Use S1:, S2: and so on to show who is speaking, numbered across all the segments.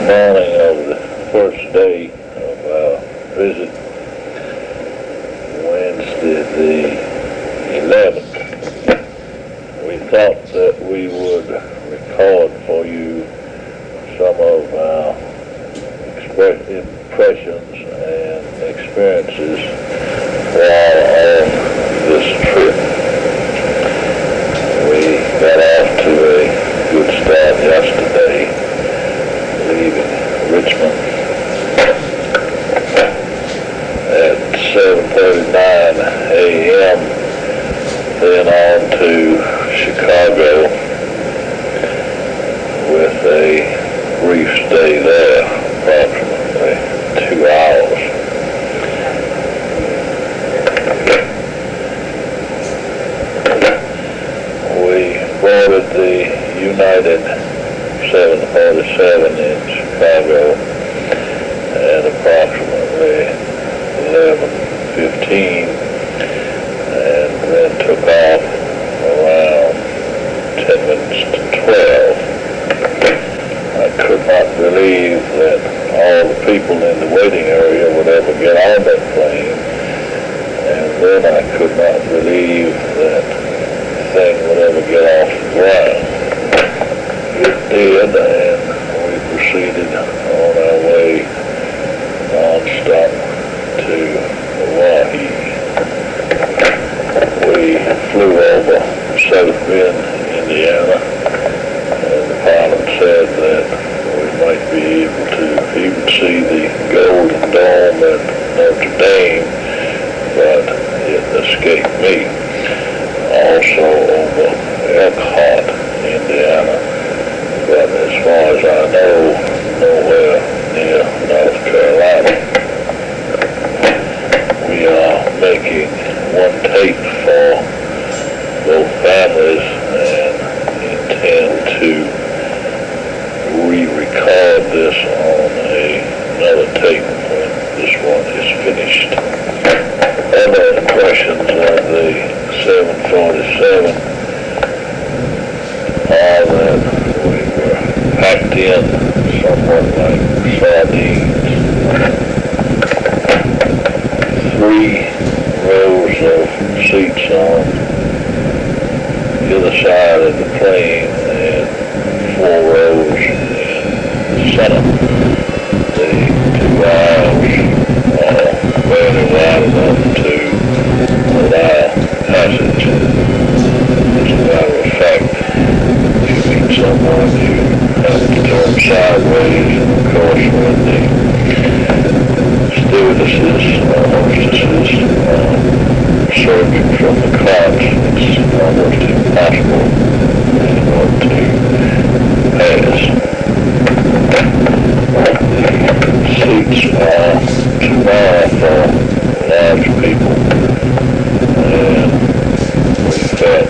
S1: morning of the first day of our visit, Wednesday the 11th, we thought that we would record for you some of our impressions and experiences while on this trip. We got off to a good start yesterday, leaving Richmond at 7:39 a.m., then on to Chicago with a brief stay there, approximately 2 hours. We boarded the United 747 in Chicago at approximately 11:15 and then took off around 10 minutes to 12. I could not believe that all the people in the waiting area would ever get on that plane, and then I could not believe that the thing would ever get off the ground. It did, and we proceeded on our way non-stop to Hawaii. We flew over South Bend, Indiana, and the pilot said that we might be able to even see the Golden Dome at Notre Dame, but it escaped me. Also over Elkhart, Indiana, but as far as I know, nowhere near North Carolina. We are making one tape for both families and intend to re-record this on another tape when this one is finished. Other impressions of the 747 are that we were packed in somewhat like sardines. 3 rows of seats on either side of the plane and 4 rows in the center. The 2 aisles are barely wide enough to allow passage. As a matter of fact, if you meet someone, you have to turn sideways, and of course when the stewardesses or hostesses are serving from the cots, it's almost impossible anyone to pass. The seats are too narrow for large people, and we felt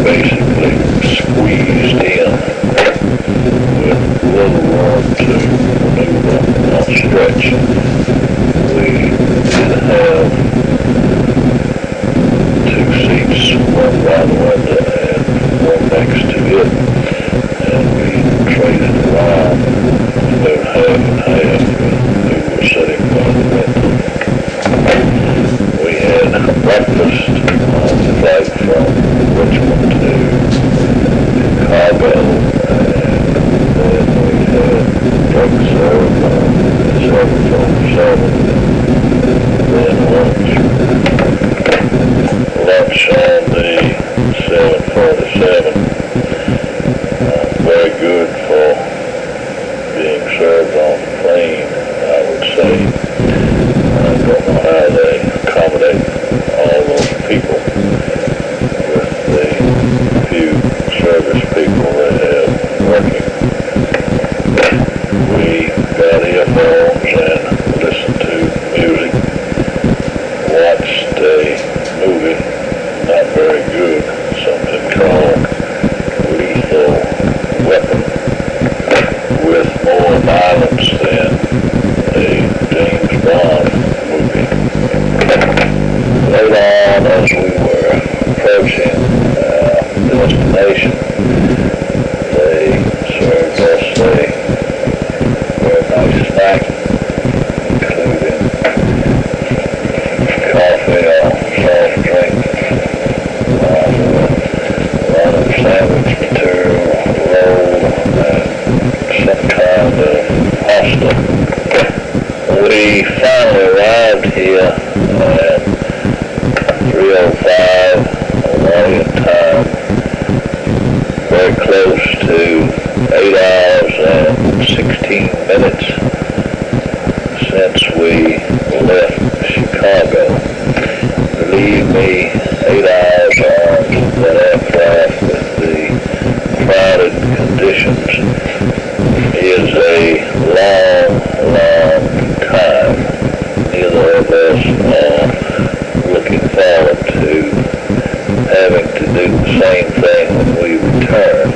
S1: basically squeezed in with little room to maneuver or stretch. We did have 2 seats, one by the window and 3:05 Hawaiian time, very close to 8 hours and 16 minutes since we left Chicago. Believe me, 8 hours on that aircraft with the crowded conditions is a long, long time. Neither of us are looking forward to having to do the same thing when we return.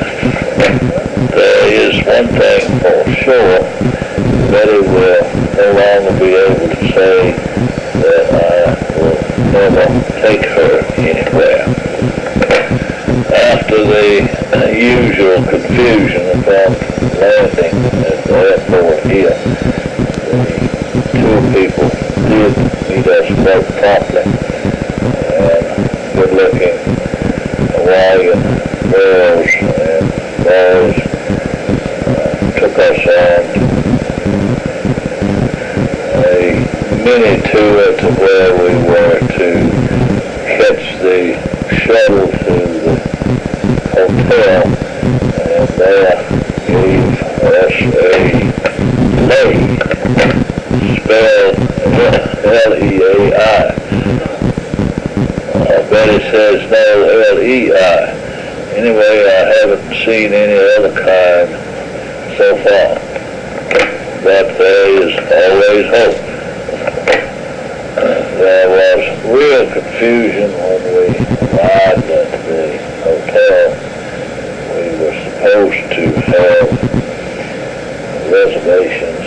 S1: There is one thing for sure, Betty will no longer be able to say that I will never take her anywhere. After the usual confusion upon landing at the airport here, the two people did meet us quite promptly, and good-looking Hawaiian girls and boys took us on a mini tour to where we were to catch the shuttle to the hotel, and there gave us a lei, spelled L-E-A-I. Betty says no, L-E-I. Anyway, I haven't seen any other kind so far, but there is always hope. There was real confusion when we arrived at the hotel. We were supposed to have reservations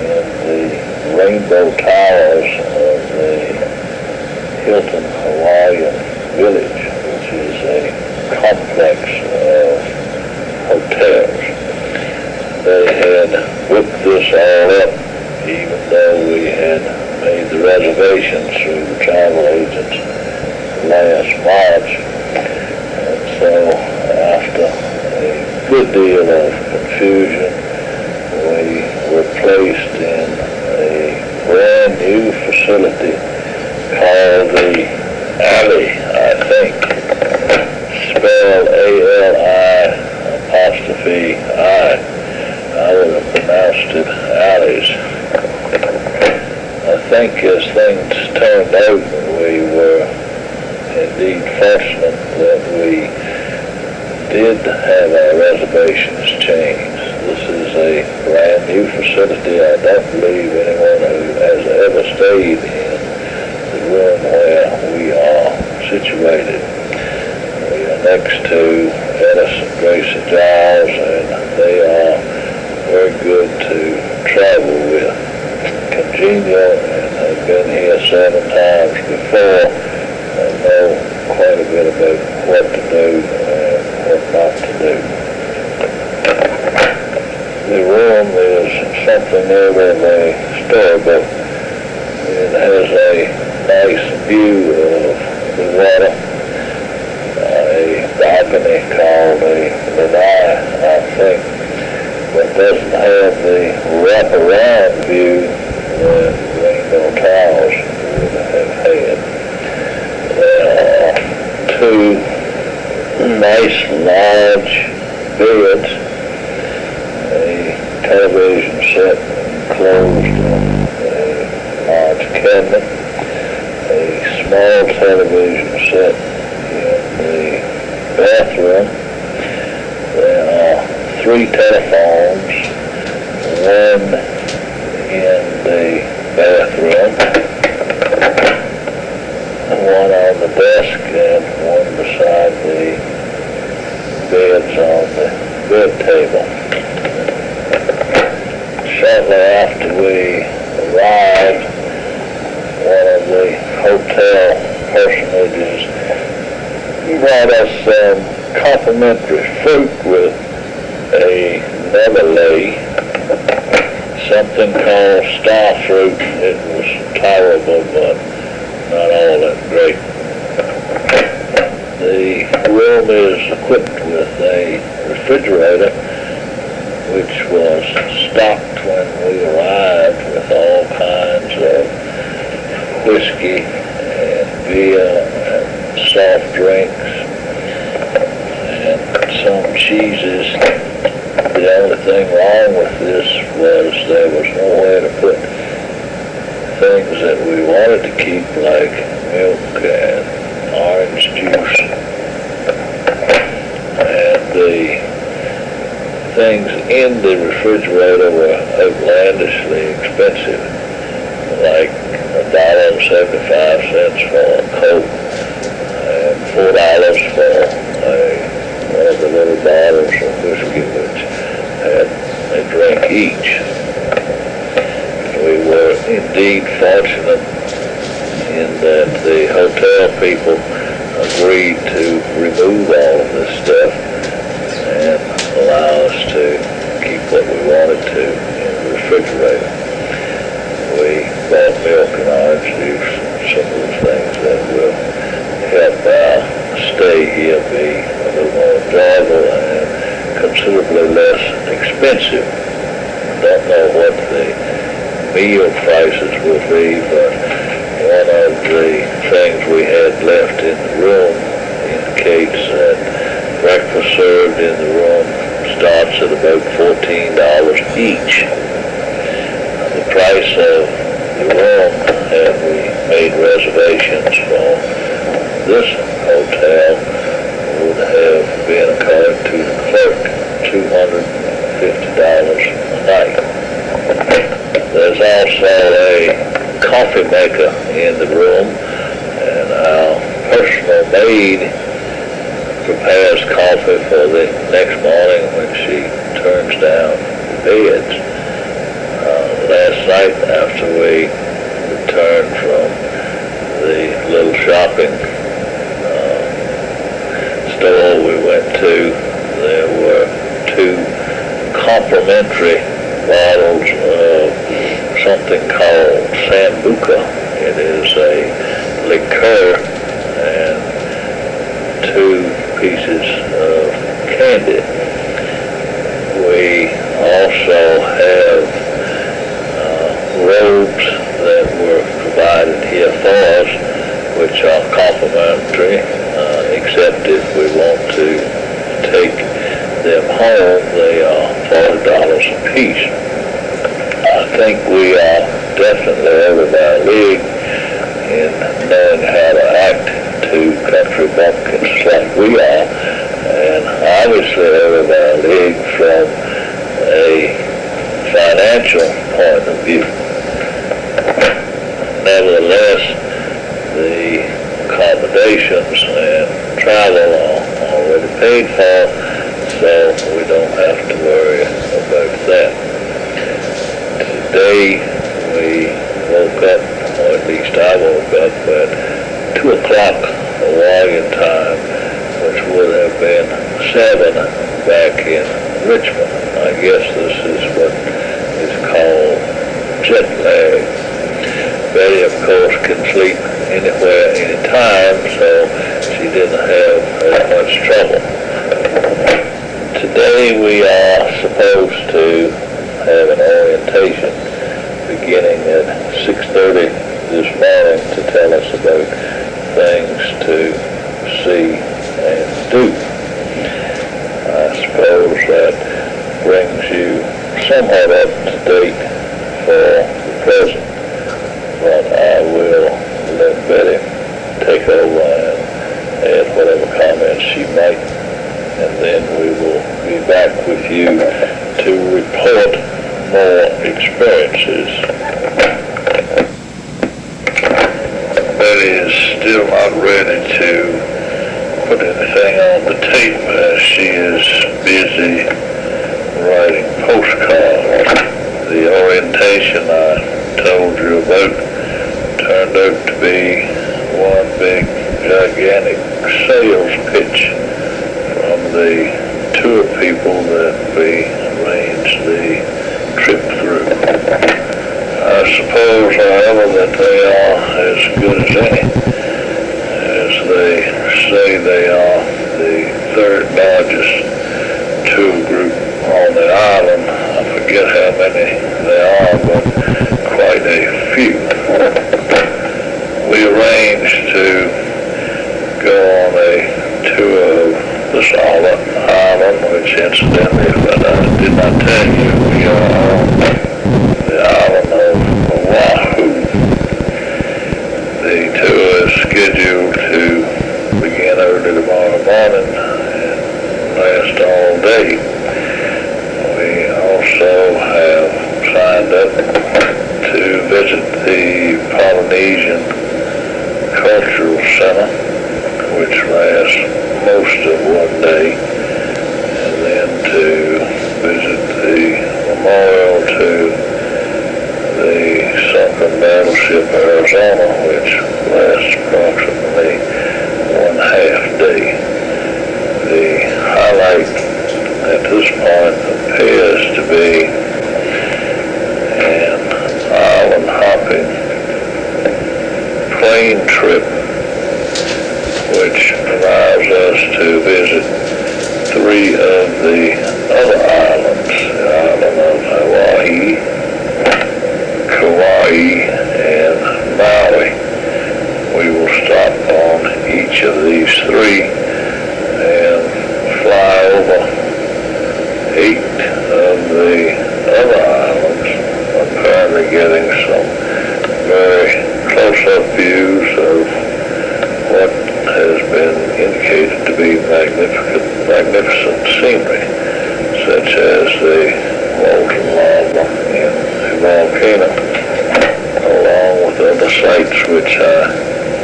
S1: in the Rainbow Towers of the Hilton Hawaiian Village, which is a complex of hotels. They had whipped this all up, even though we had made the reservations through the travel agents last March. And so after a good deal of confusion, we were placed in a brand new facility called the Alley, I think, spelled A-L-I''I. I would have pronounced it Alleys. I think as things turned out, we were indeed fortunate that we did have our reservations changed. This is a brand new facility. I don't believe anyone who has ever stayed in the room where we are situated. We are next to Ellis and Gracie Giles, and they are very good to travel with. Congenial, and have been here 7 times before, and know quite a bit about what to do and what not to do. The room is something out of a storybook. It has a nice view of the water, a balcony called a lanai, I think, but doesn't have the wraparound view that Rainbow Towers would have had. There are 2 nice large beds, a television set enclosed in a large cabinet, a small television set in the bathroom. There are 3 telephones, one in the bathroom, one on the desk, and one beside the beds on the bed table. Shortly after we arrived, one of the hotel personages brought us some complimentary fruit with another lei, something called star fruit. It was tolerable, but not all that great. The room is equipped with a refrigerator, which was stocked when we arrived with all kinds of whiskey and beer and soft drinks and some cheeses. The only thing wrong with this was there was nowhere to put things that we wanted to keep, like milk and orange juice. And the things in the refrigerator were outlandishly expensive, like $1.75 for a Coke and $4 for one of the little bottles of whiskey, which had a drink each. We were indeed fortunate in that the hotel people agreed to remove all of this stuff and allow us to keep what we wanted to in the refrigerator. We bought milk and orange juice, some of the things that will help our stay here be a little more enjoyable and considerably less expensive. Don't know what the meal prices will be, but one of the things we had left in the room indicates that breakfast served in the room starts at about $14 each. The price of the room, and we made reservations for this hotel, would have been, according to the clerk, $250 a night. There's also a coffee maker in the room, and our personal maid prepares coffee for the next morning when she turns down the beds. Last night, after we returned from the little shopping store we went to, there were 2 complimentary bottles of something called Sambuca. It is a liqueur, and 2 pieces of candy. We also have robes that were provided here for us, which are complimentary, except if we want to take them home, they are $40 a piece. I think we are definitely over our league in knowing how to act to country bumpkins like we are, and obviously over our league from a financial point of view. Nevertheless, the accommodations and travel are already paid for, so we don't have to worry about that. Today we woke up, or at least I woke up at 2 o'clock Hawaiian time, which would have been 7 back in Richmond. I guess this is what is called jet lag. Betty, of course, can sleep anywhere, anytime, so she didn't have as much trouble. Today we are supposed to have an orientation beginning at 6:30 this morning to tell us about things to see and do. I suppose that brings you somewhat up to date for the present, but I will let Betty take over and add whatever comments she might, and then we will be back with you to report more experiences. Betty is still not ready to put anything on the tape as she is busy writing postcards. The orientation I told you about turned out to be one big gigantic sales pitch from the tour people that we arranged the trip through. I suppose, however, that they are as good as any, as they say they are the 3rd largest tour group on the island. I forget how many there are, but quite a few. arranged to go on a tour of the Solid Island, which incidentally, but I did not tell you, we are on the island of Oahu. The tour is scheduled to begin early tomorrow morning and last all day. We also have signed up to visit the Polynesian Cultural Center, which lasts most of one day, and then to visit the memorial to the sunken battleship Arizona, which lasts approximately 1/2 day. The highlight at this point appears to be an island hopping plane trip, which allows us to visit 3 of the other islands, the island of Hawaii, Kauai, and Maui. We will stop on each of these 3 and fly over 8 of the other islands. I'm currently getting some very close-up views of what has been indicated to be magnificent scenery, such as the molten lava in the volcano, along with other sights which I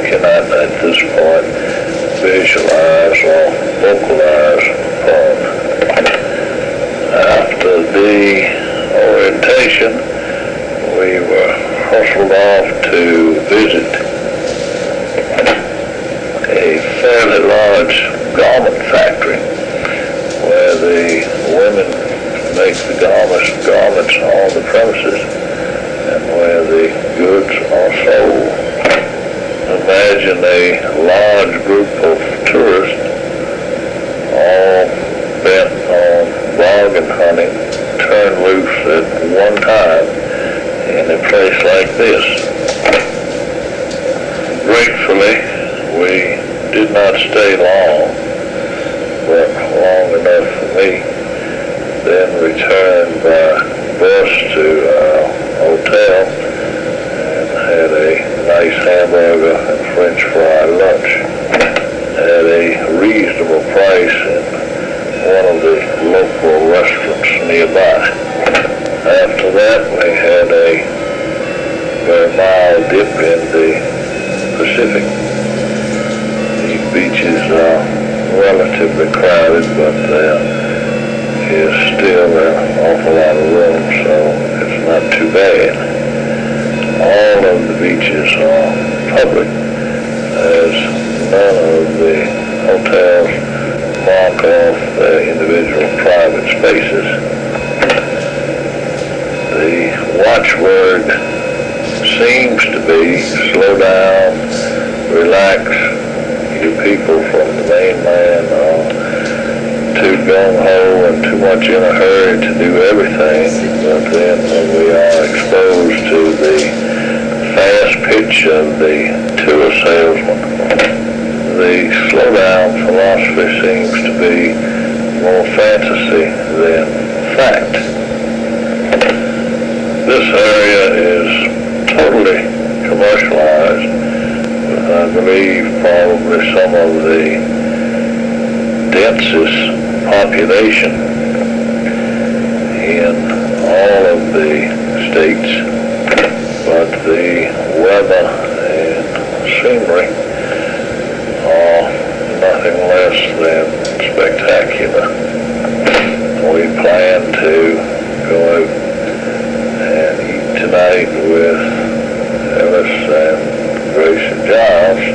S1: cannot at this point visualize or vocalize upon. After the orientation, we were hustled off to visit a fairly large garment factory where the women make the garments on the premises and where the goods are sold. Imagine a large group of tourists all bent on bargain hunting turned loose at one time in a place like this. Gratefully, we did not stay long, but long enough for me, then returned by bus to our hotel and had a nice hamburger and French fry lunch at a reasonable price in one of the local restaurants nearby. After that, we had a very mild dip in the Pacific. These beaches are relatively crowded, but there is still an awful lot of room, so it's not too bad. All of the beaches are public, as none of the hotels mark off their individual private spaces. The watchword seems to be slow down, relax. You people from the mainland are too gung-ho and too much in a hurry to do everything, but then we are exposed to the fast pitch of the tour salesman. The slow down philosophy seems to be more fantasy than fact. This area is totally commercialized, with, I believe, probably some of the densest population in all of the states, but the weather and scenery are nothing less than spectacular. We plan to go out and eat tonight with Ellis and Grace and Giles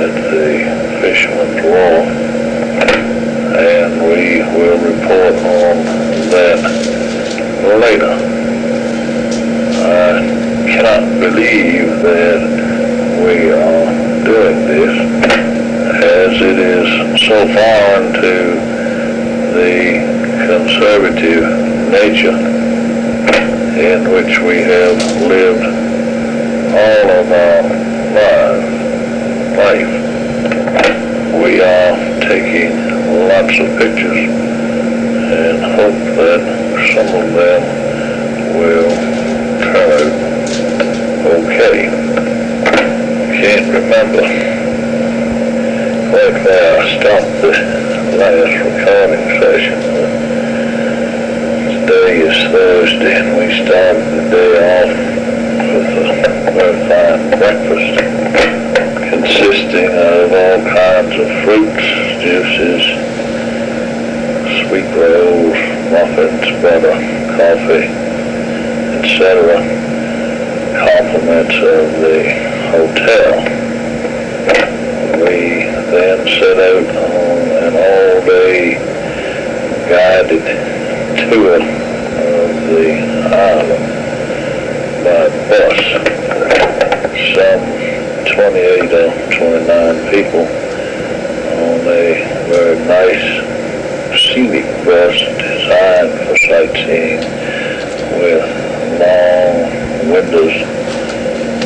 S1: at the Fisherman's Wharf, and we will report on that later. I cannot believe that we are doing this, as it is so foreign to the conservative nature in which we have lived all of our lives. pictures and hope that some of them will turn out okay. Can't remember. Like where I stopped the last recording session. Today is Thursday and we started the day off with a very fine breakfast consisting of all kinds of fruits, juices, sweet rolls, muffins, butter, coffee, etc. Compliments of the hotel. We then set out on an all-day guided tour of the island by bus. Some 28 or 29 people on a very nice scenic bus designed for sightseeing with long windows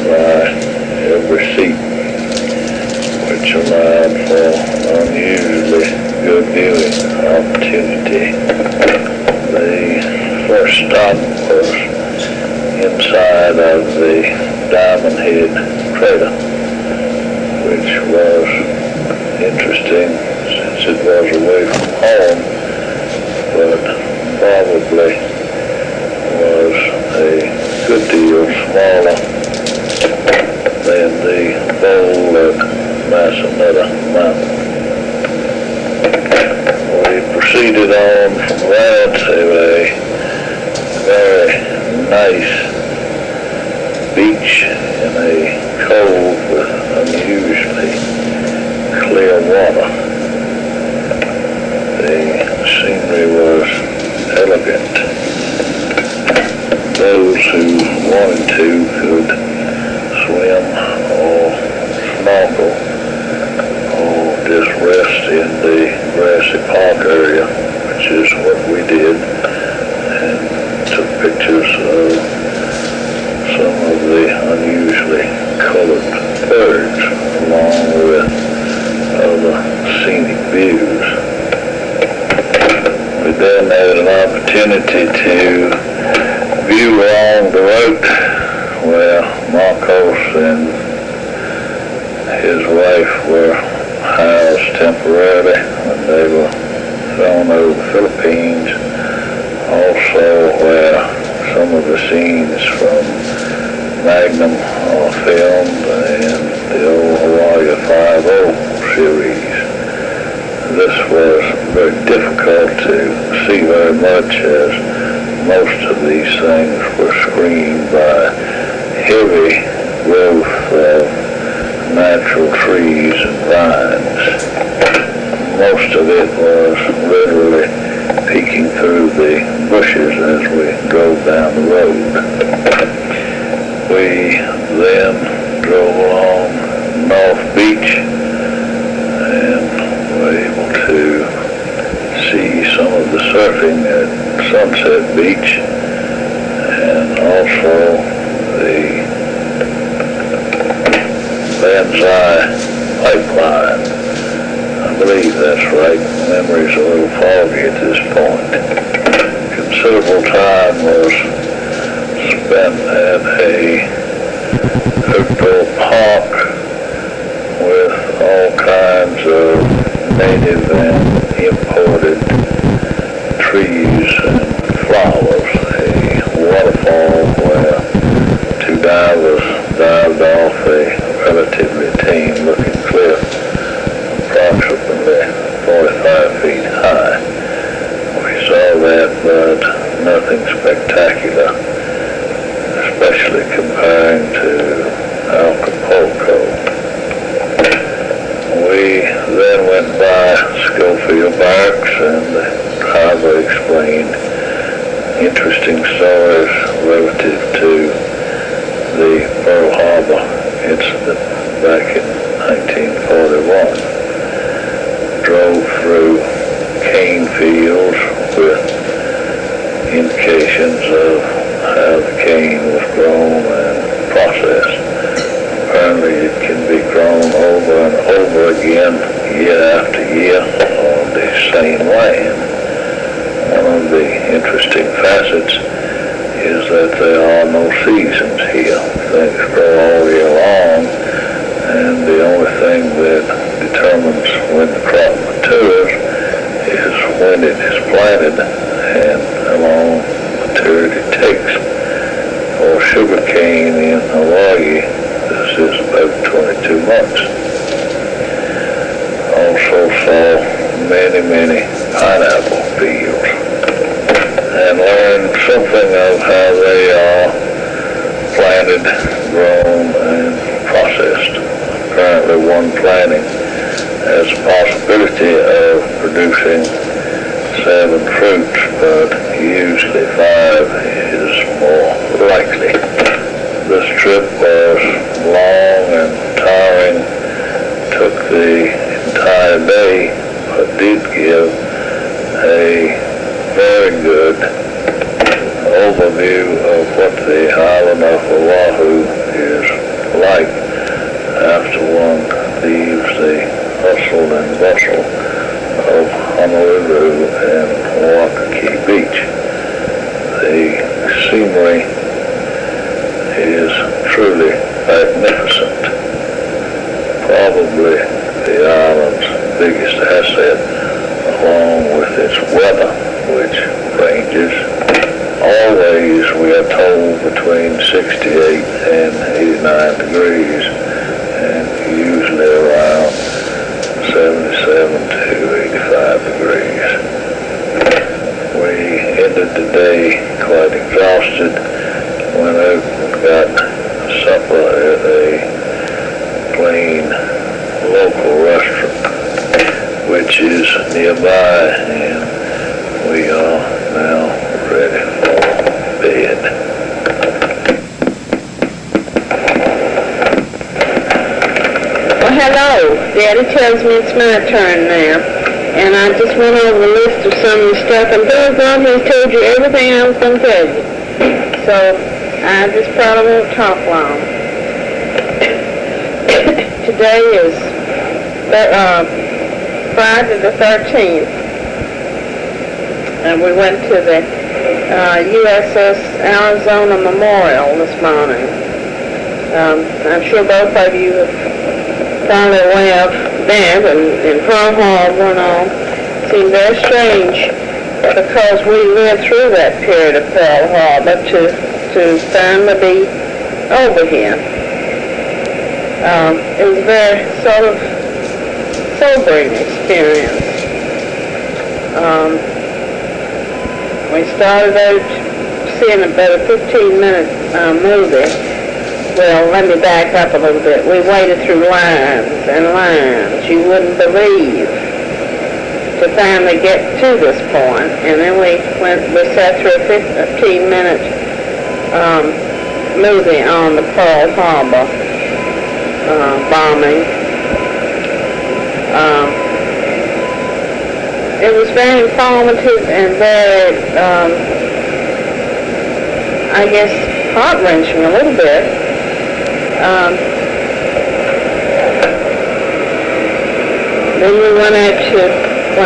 S1: by every seat, which allowed for unusually good viewing opportunity. The first stop was inside of the Diamond Head crater, which was interesting since it was away from home, but probably was a good deal smaller than the bowl at Masonetta Mountain. We proceeded on from there to a very nice beach in a cove with unusually clear water. The scenery was elegant. Those who wanted to could swim or snorkel or just rest in the grassy park area, which is what we did, and took pictures of some of the unusually colored birds along with other scenic views. We then had an opportunity to view along the route where Marcos and his wife were housed temporarily when they were thrown over the Philippines. Also where some of the scenes from Magnum are filmed and the old Hawaii 5-0 series. This was very difficult to see very much as most of these things were screened by heavy growth of natural trees and vines. Most of it was literally peeking through the bushes as we drove down the road. We then drove along North Beach and were able to see some of the surfing at Sunset Beach and also the Banzai pipeline. I believe that's right. Memory's a little foggy at this point. Considerable time was spent at a outdoor park with all kinds of native and imported trees and flowers. A waterfall where two divers dived off a relatively tame-looking cliff, approximately 45 feet high. We saw that, but nothing spectacular, especially comparing to Acapulco. We then went by Schofield Barracks and the driver explained interesting stories relative to the Pearl Harbor incident back in 1941. Drove through cane fields with indications of how the cane was grown and processed. Apparently it can be grown over and over again, year after year, on the same land. One of the interesting facets is that there are no seasons here. Things grow all year long, and the only thing that determines when the crop matures is when it is planted and how long maturity takes. For sugarcane in Hawaii, this is about 22 months. Also saw many pineapple fields and learned something of how they are planted, grown, and processed. Apparently one planting has a possibility of producing 7 fruits, but usually 5 is more likely. This trip was long and tiring, took the entire day, but did give a very good overview of what the island of Oahu is like after one leaves the hustle and bustle of Honolulu and Waikiki Beach. The scenery is truly magnificent. Probably the island's biggest asset, along with its weather, which ranges always, we are told, between 68 and 89 degrees, and usually around 77 to 85 degrees. We ended the day quite exhausted, went out and got supper at a plain local restaurant, which is nearby, and we are now ready for bed.
S2: Well, hello. Daddy tells me it's my turn now. And I just went over the list of some of the stuff, and Bill's on he's told you everything I was going to tell you. So I just probably won't talk long. Today is Friday the 13th, and we went to the USS Arizona Memorial this morning. I'm sure both of you have probably aware of that, and Pearl Harbor and all. It seemed very strange because we lived through that period of Pearl Harbor to finally be over here. It was a very sort of sobering experience. We started out seeing about a 15-minute movie. Well, let me back up a little bit. We waited through lines and lines, you wouldn't believe, to finally get to this point. And then we sat through a 15-minute movie on the Pearl Harbor bombing. It was very informative and very, I guess, heart-wrenching a little bit. Then we went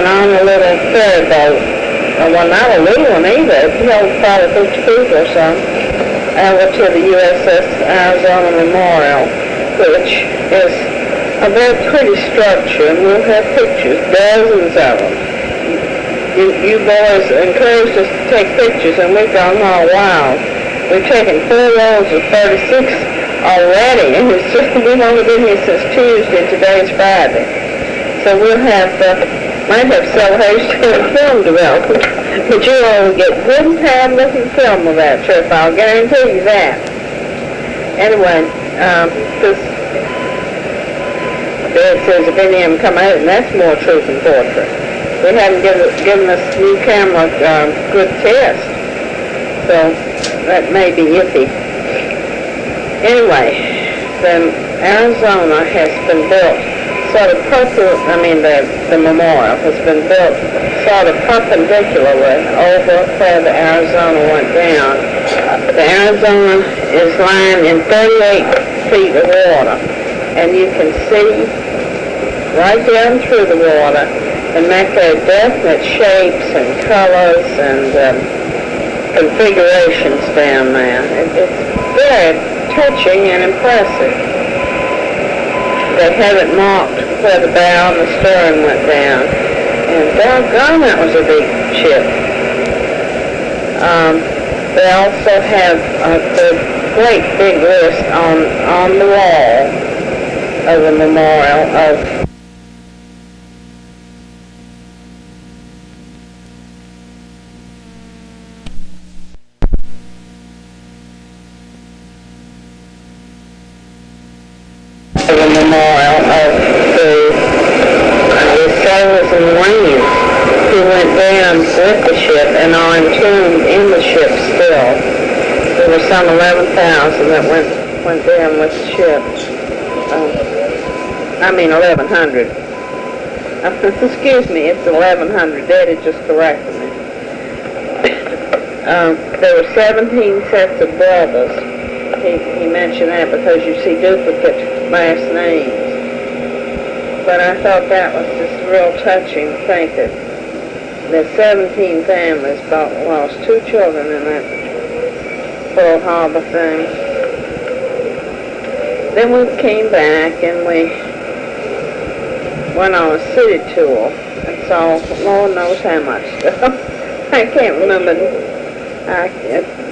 S2: on a little ferry boat. Well, not a little one either. It held probably 50 people or so. Over to the USS Arizona Memorial, which is a very pretty structure, and we'll have pictures, dozens of them. You boys encouraged us to take pictures, and we've gone all wild. We've taken 4 rows of 36 already, and we've only been here since Tuesday, and today's Friday. So we'll might have celebration and film development, but you all will get good and time-looking film of that trip, I'll guarantee you that. Anyway, Dad says if any of them come out, and that's more truth than portrait. They haven't given us new camera good test, so that may be iffy. Anyway, then Arizona has been built sort of the memorial has been built sort of perpendicularly over where the Arizona went down. The Arizona is lying in 38 feet of water, and you can see right down through the water and make their definite shapes and colors and configurations down there. It's very touching and impressive. They have it marked where the bow and the stern went down. And doggone, that was a big ship. They also have the great big list on the wall of the memorial of sailors and marines who went down with the ship and are entombed in the ship still. There were some 11,000 that went down with the ship. 1,100. Excuse me, it's 1,100. Daddy just corrected me. There were 17 sets of brothers. He mentioned that because you see duplicate last names. But I thought that was just real touching to think that there's 17 families lost 2 children in that Pearl Harbor thing. Then we came back and we went on a city tour and saw Lord knows how much stuff. I can't remember.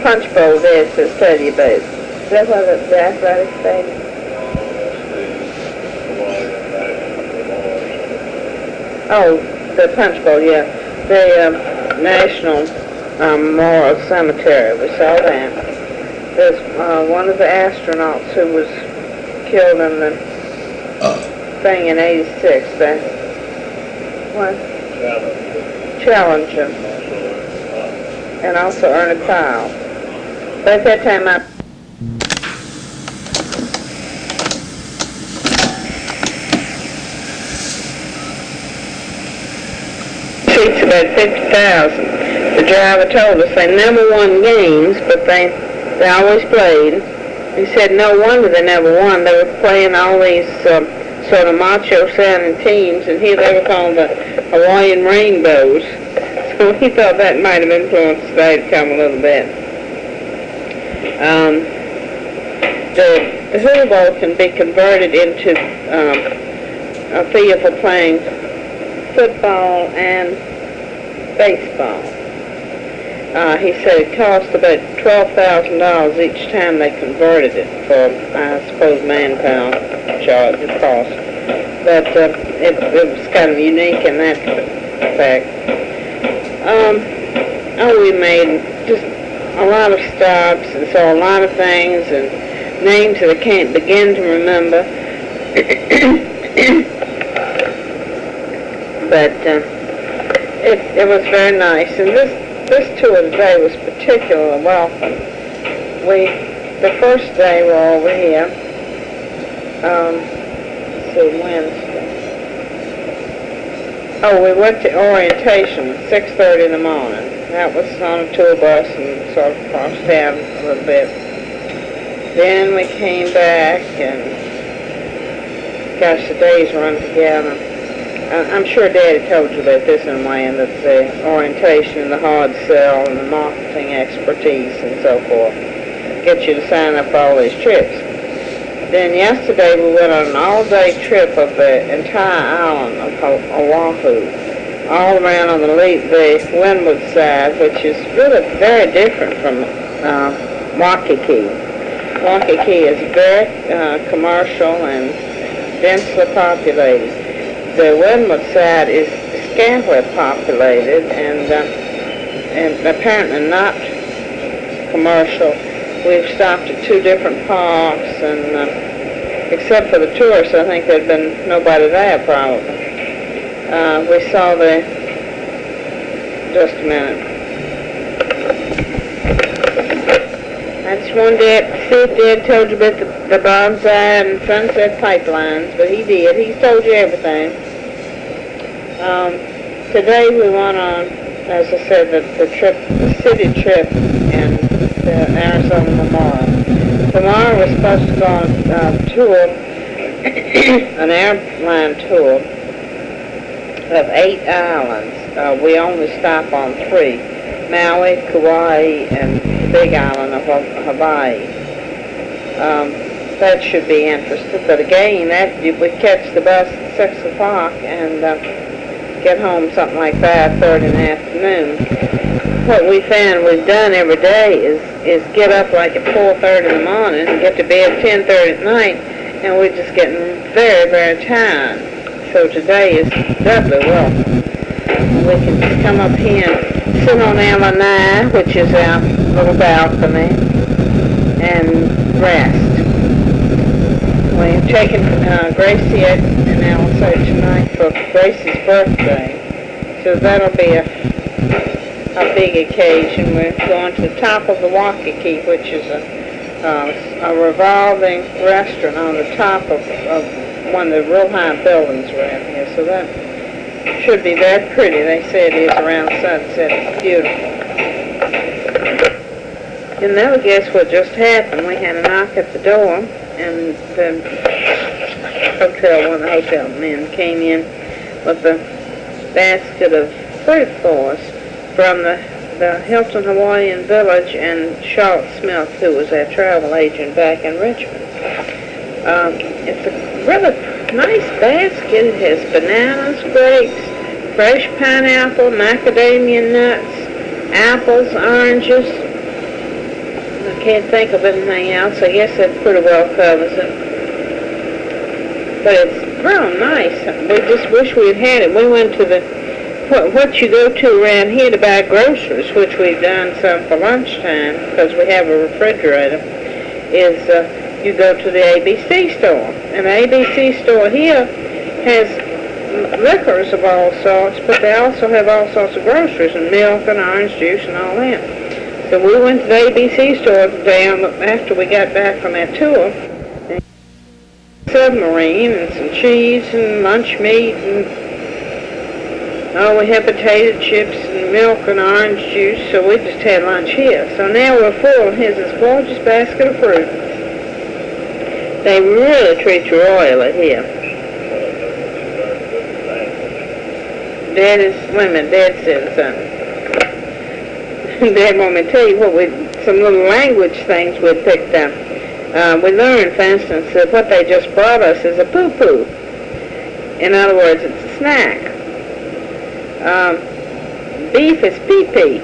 S2: Punch Bowl there says tell you about it. Is that what the athletic stadium? Oh, the Punch Bowl, yeah. The National Memorial Cemetery, we saw that. There's one of the astronauts who was killed in the thing in 86. What? Challenger. And also Ernie Powell. But at that time I seats about 50,000. The driver told us they never won games, but they always played. He said no wonder they never won. They were playing all these sort of macho-sounding teams, and here they were called the Hawaiian Rainbows. So he thought that might have influenced the outcome a little bit. The Hula Bowl can be converted into a field for playing football and baseball. He said it cost about $12,000 each time they converted it for, I suppose, manpower charge it cost. But it was kind of unique in that fact. We made just a lot of stops and saw a lot of things and names that I can't begin to remember. But it was very nice, and this tour today was particularly welcome. The first day we were over here, let's see, Wednesday. Oh, we went to orientation at 6:30 in the morning. That was on a tour bus and sort of crossed town a little bit. Then we came back and, gosh, the days run together. I'm sure Daddy told you about this in a way, and that the orientation and the hard sell and the marketing expertise and so forth get you to sign up for all these trips. Then yesterday we went on an all-day trip of the entire island of Oahu, all around on the windward side, which is really very different from Waikiki. Waikiki is very commercial and densely populated. The windward side is scantily populated and apparently not commercial. We've stopped at 2 different parks, and except for the tourists, I think there'd been nobody there probably. We saw just a minute. I just wanted to see if Dad told you about the bonsai and sunset pipelines, but he did. He's told you everything. Today we went on, as I said, the city trip in the Arizona Memorial. Tomorrow we're supposed to go on a tour, an airline tour, of 8 islands. We only stop on 3, Maui, Kauai, and the Big Island of Hawaii. That should be interesting, but again, we catch the bus at 6 o'clock and get home something like 5:30 in the afternoon. What we found we've done every day is get up like at 4:30 in the morning and get to bed at 10:30 at night, and we're just getting very, very tired. So today is doubly welcome. We can just come up here and sit on our lanai, which is our little balcony, and rest. We're taking Gracie and also tonight for Gracie's birthday, so that'll be a big occasion. We're going to the top of the Waikiki, which is a revolving restaurant on the top of one of the real high buildings around here, so that should be very pretty. They say it is around sunset. It's beautiful. You'll never guess what just happened. We had a knock at the door, and one of the hotel men came in with a basket of fruit for us from the Hilton Hawaiian Village and Charlotte Smith, who was our travel agent back in Richmond. It's a really nice basket. It has bananas, grapes, fresh pineapple, macadamia nuts, apples, oranges. I can't think of anything else. I guess that pretty well covers it. But it's real nice. We just wish we'd had it. We went to what you go to around here to buy groceries, which we've done some for lunchtime because we have a refrigerator, is you go to the ABC store. And the ABC store here has liquors of all sorts, but they also have all sorts of groceries and milk and orange juice and all that. So we went to the ABC store today after we got back from our tour. And submarine and some cheese and lunch meat and we had potato chips and milk and orange juice, so we just had lunch here. So now we're full. Here's this gorgeous basket of fruit. They really treat you royally here. Dad said something. Dad want me to tell you some little language things we picked up. We learned, for instance, that what they just brought us is a poo-poo. In other words, it's a snack. Beef is pee-pee.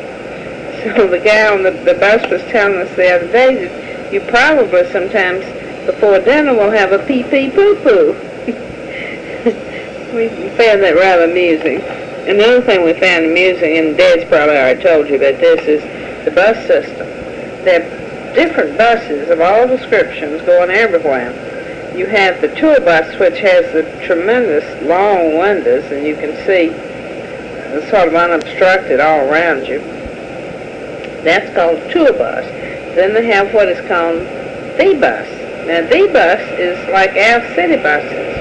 S2: So the guy on the bus was telling us the other day that you probably sometimes before dinner will have a pee-pee poo-poo. We found that rather amusing. Another thing we found amusing, and Dad's probably already told you about this, is the bus system. There are different buses of all descriptions going everywhere. You have the tour bus, which has the tremendous long windows, and you can see sort of unobstructed all around you. That's called a tour bus. Then they have what is called the bus. Now, the bus is like our city buses.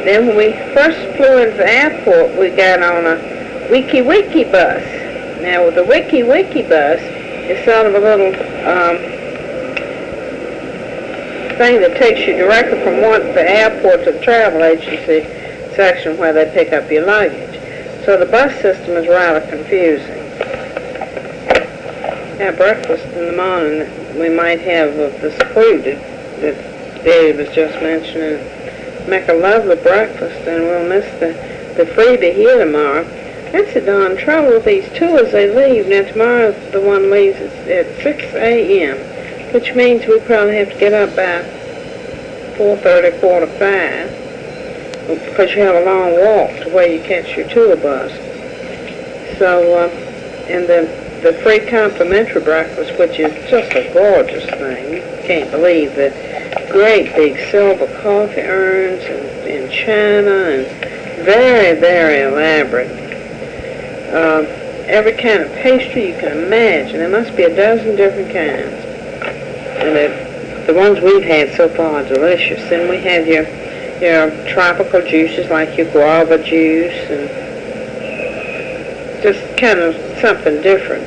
S2: Then when we first flew into the airport, we got on a Wiki Wiki bus. Now, the Wiki Wiki bus is sort of a little thing that takes you directly from the airport to the travel agency section where they pick up your luggage. So the bus system is rather confusing. At breakfast in the morning, we might have this fruit that Dave was just mentioning. Make a lovely breakfast, and we'll miss the freebie here tomorrow. That's the darn trouble with these tours. They leave. Now, tomorrow the one leaves at 6 a.m., which means we probably have to get up by 4:30, 4:45, because you have a long walk to where you catch your tour bus. So, and the free complimentary breakfast, which is just a gorgeous thing. You can't believe that great big silver coffee urns and china and very, very elaborate. Every kind of pastry you can imagine. There must be a dozen different kinds. And the ones we've had so far are delicious. Then we have your tropical juices like your guava juice and just kind of something different.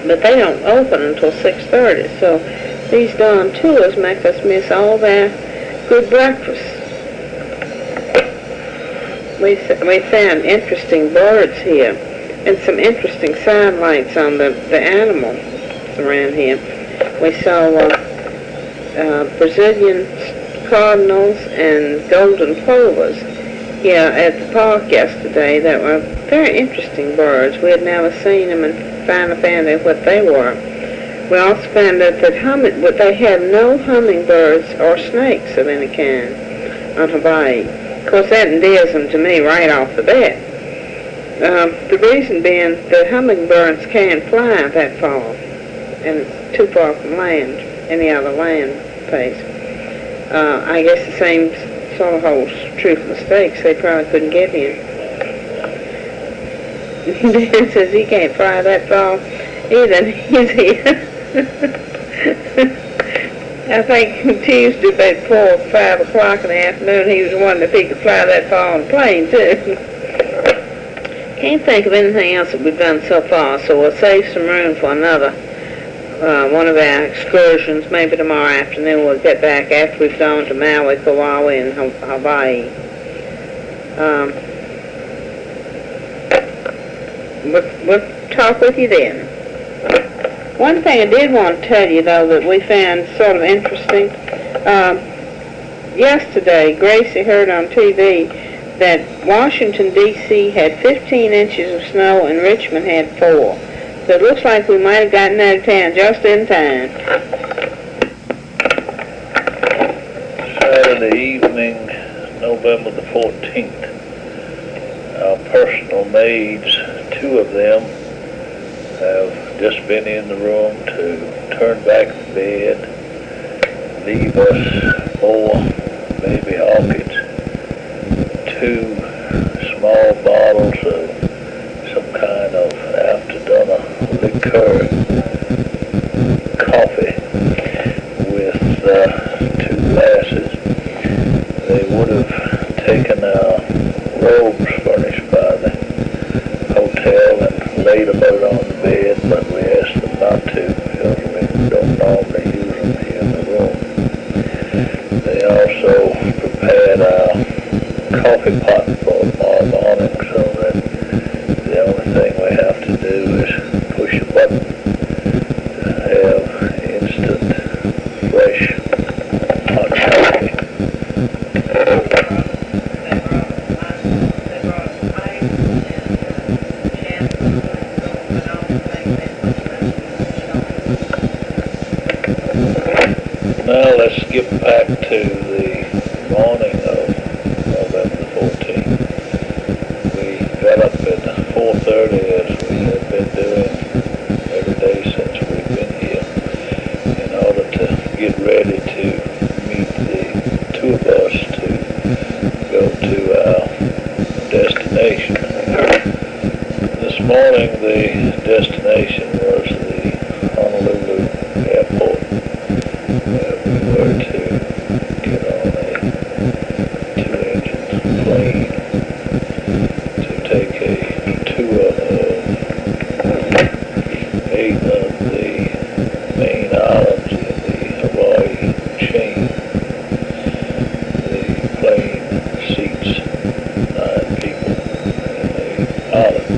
S2: But they don't open until 6:30, so these darn tours make us miss all their good breakfast. we found interesting birds here and some interesting sidelights on the animals around here. We saw Brazilian cardinals and golden plovers here at the park yesterday that were very interesting birds. We had never seen them and finally found out what they were. We also found out that they have no hummingbirds or snakes of any kind on Hawaii. Of course, that endears them to me right off the bat. The reason being that hummingbirds can't fly that far, and it's too far from land, any other land place. I guess the same sort of holds true for the snakes. They probably couldn't get here. Dan says he can't fly that far either. He's here. I think Tuesday about 4 or 5 o'clock in the afternoon, he was wondering if he could fly that far on a plane too. Can't think of anything else that we've done so far, so we'll save some room for another one of our excursions. Maybe tomorrow afternoon we'll get back after we've gone to Maui, Kauai, and Hawaii. We'll talk with you then. One thing I did want to tell you, though, that we found sort of interesting, yesterday Gracie heard on TV that Washington, D.C. had 15 inches of snow and Richmond had 4. So it looks like we might have gotten out of town just in time.
S1: Saturday evening, November the 14th, our personal maids, 2 of them, have just been in the room to turn back the bed, leave us 4 baby orchids, 2 small bottles of some kind of after-dinner liqueur, coffee, with 2 glasses. They would have taken our robes furnished by the hotel and laid them out on the bed, but we asked them not to because we don't normally use them here in the room. They also prepared our coffee pot for tomorrow morning, so that the only thing we have to do is push a button to have instant, fresh, hot coffee. Now let's skip back to the morning of November 14th. We got up at 4:30 as we had been doing every day since we've been here in order to get ready to meet the tour bus to go to our destination. This morning the destination was the Honolulu airport, where we were to get on a 2-engine plane to take a tour of 8 of the main islands in the Hawaii chain. The plane seats 9 people in the island.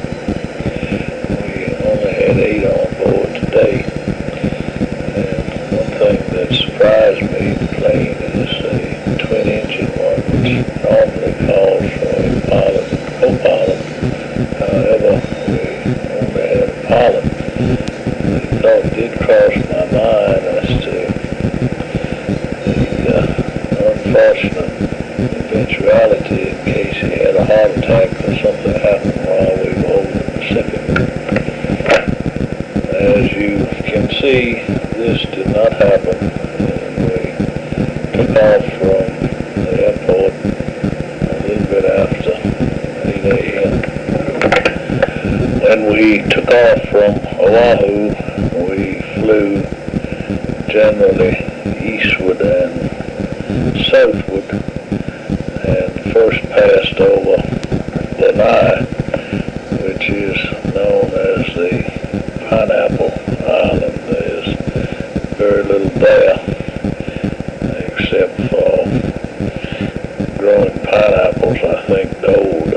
S1: We only had 8 on board today. One thing that surprised me, the plane is a twin-engine one, which normally calls for a pilot and co-pilot. However, we only had a pilot. The thought did cross my mind as to the unfortunate eventuality in case he had a heart attack or something happened while we were over the Pacific. As you can see, this did not happen, and we took off from the airport a little bit after 8 a.m. When we took off from Oahu, we flew generally eastward and southward, and first passed over Lanai, which is known as the Pineapple Island. There's very little there except for growing pineapples, I think, to hold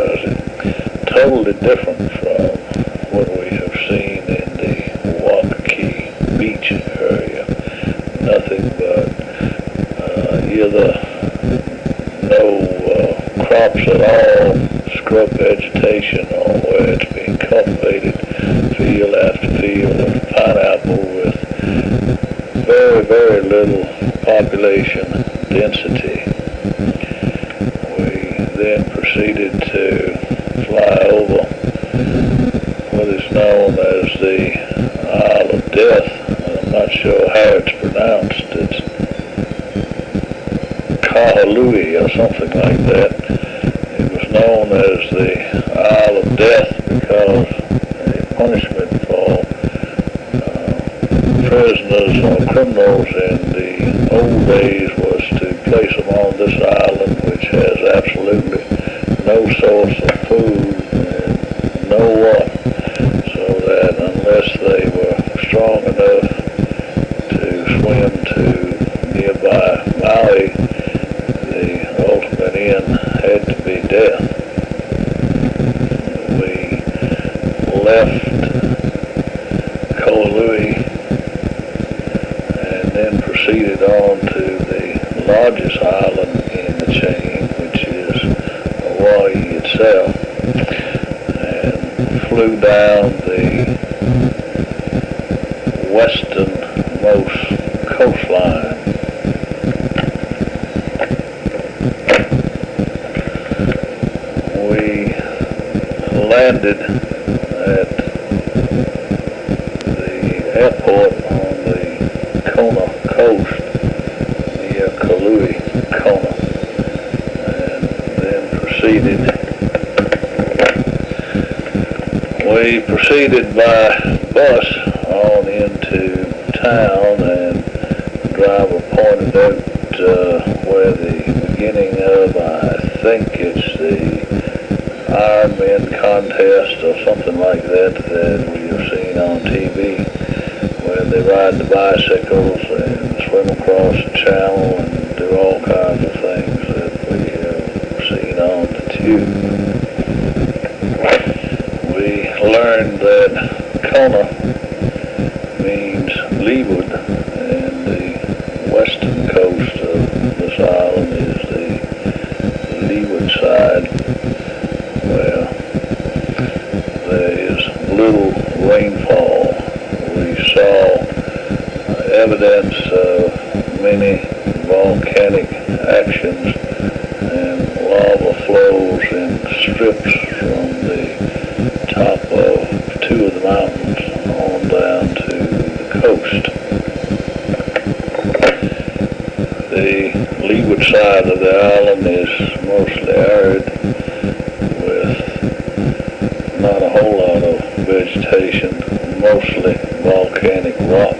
S1: totally different from what we have seen in the Waikiki Beach area. Nothing but either no crops at all, scrub vegetation on where it's being cultivated, field after field of pineapple with very, very little population density. We then proceeded to fly over what is known as the Isle of Death. I'm not sure how it's pronounced. It's Kahalui or something like that. It was known as the Isle of Death because the punishment for prisoners or criminals in the old days was to place them on this island, which has absolutely no source of food and no water, so that unless they were strong enough to swim to nearby Maui, the ultimate end had to be death. We left Kahalui and then proceeded on to the largest island in the chain, which is Hawaii itself, and flew down the westernmost coastline. We landed at the airport on the Kona coast near Kalui, Kona, and then we proceeded by bus on into town, and the driver pointed out where the beginning of, I think it's the Ironman contest or something like that we have seen on TV, where they ride the bicycles and swim across the channel and do all kinds of things that we have seen on the tube. We learned that Kona means leeward, and the western coast of this island is the leeward side, where there is little rainfall. We saw evidence of many volcanic actions and lava flows in strips from the top of two of the mountains on down to the coast. The leeward side of the island is mostly arid, with not a whole lot of vegetation, mostly volcanic rock.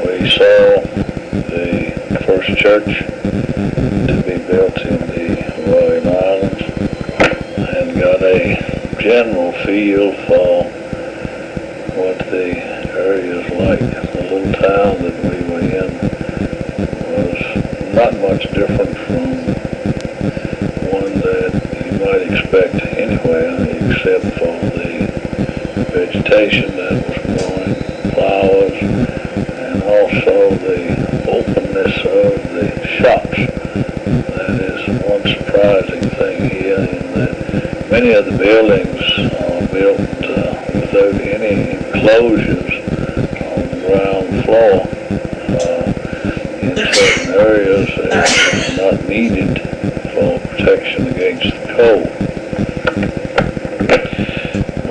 S1: We saw the first church to be built in the Hawaiian Islands and got a general feel for what the area is like. The little town that we were in was not much different from one that you might expect anywhere, except for the vegetation that was growing, flowers, and also the openness of the shops. That is one surprising thing here, in that many of the buildings are built without any enclosures on the ground floor. In certain areas, they are not needed for protection against the cold.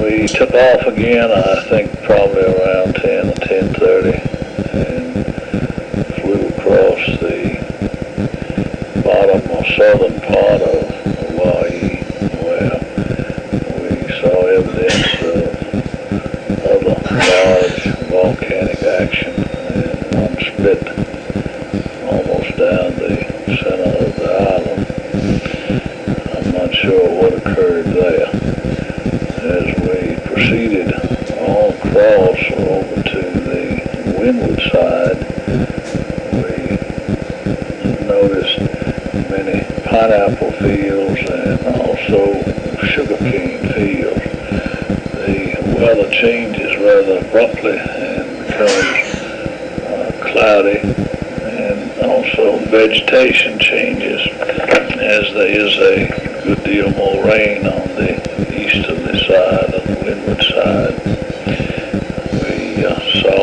S1: We took off again, I think probably around 10 or 10:30, and flew across the bottom or southern part of Hawaii, where we saw evidence of other large volcanic action, and one split almost down the center of the island. I'm not sure what occurred there. As we proceeded all across over to the windward side, we noticed many pineapple fields and also sugarcane fields. The weather changes rather abruptly and becomes cloudy, and also vegetation changes as there is a good deal more rain on the easterly side and the windward side. We saw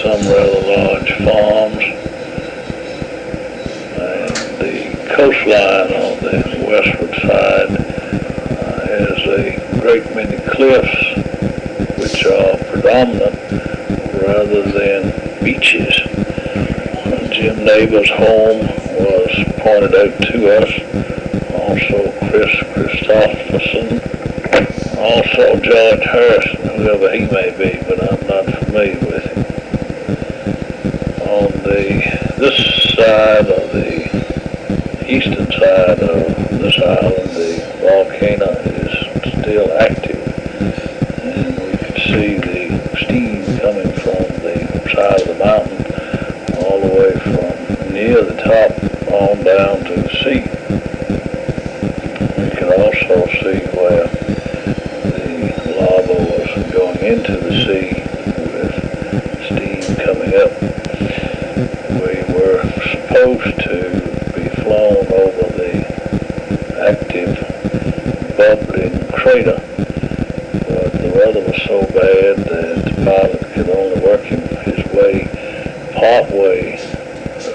S1: some rather large farms, and the coastline on the westward side has a great many cliffs which are predominant rather than beaches. Jim Neighbor's home was pointed out to us, also Chris Christopherson, also George Harrison, whoever he may be, but I'm not familiar with him. On this side of the eastern side of this island, the volcano is still active, and we could see the steam coming from the side of the mountain all the way from near the top on down to the sea. We could also see where the lava was going into the sea with steam coming up. We were supposed to be flown over the active bubbling crater, but the weather was so bad that the pilot could only work his way partway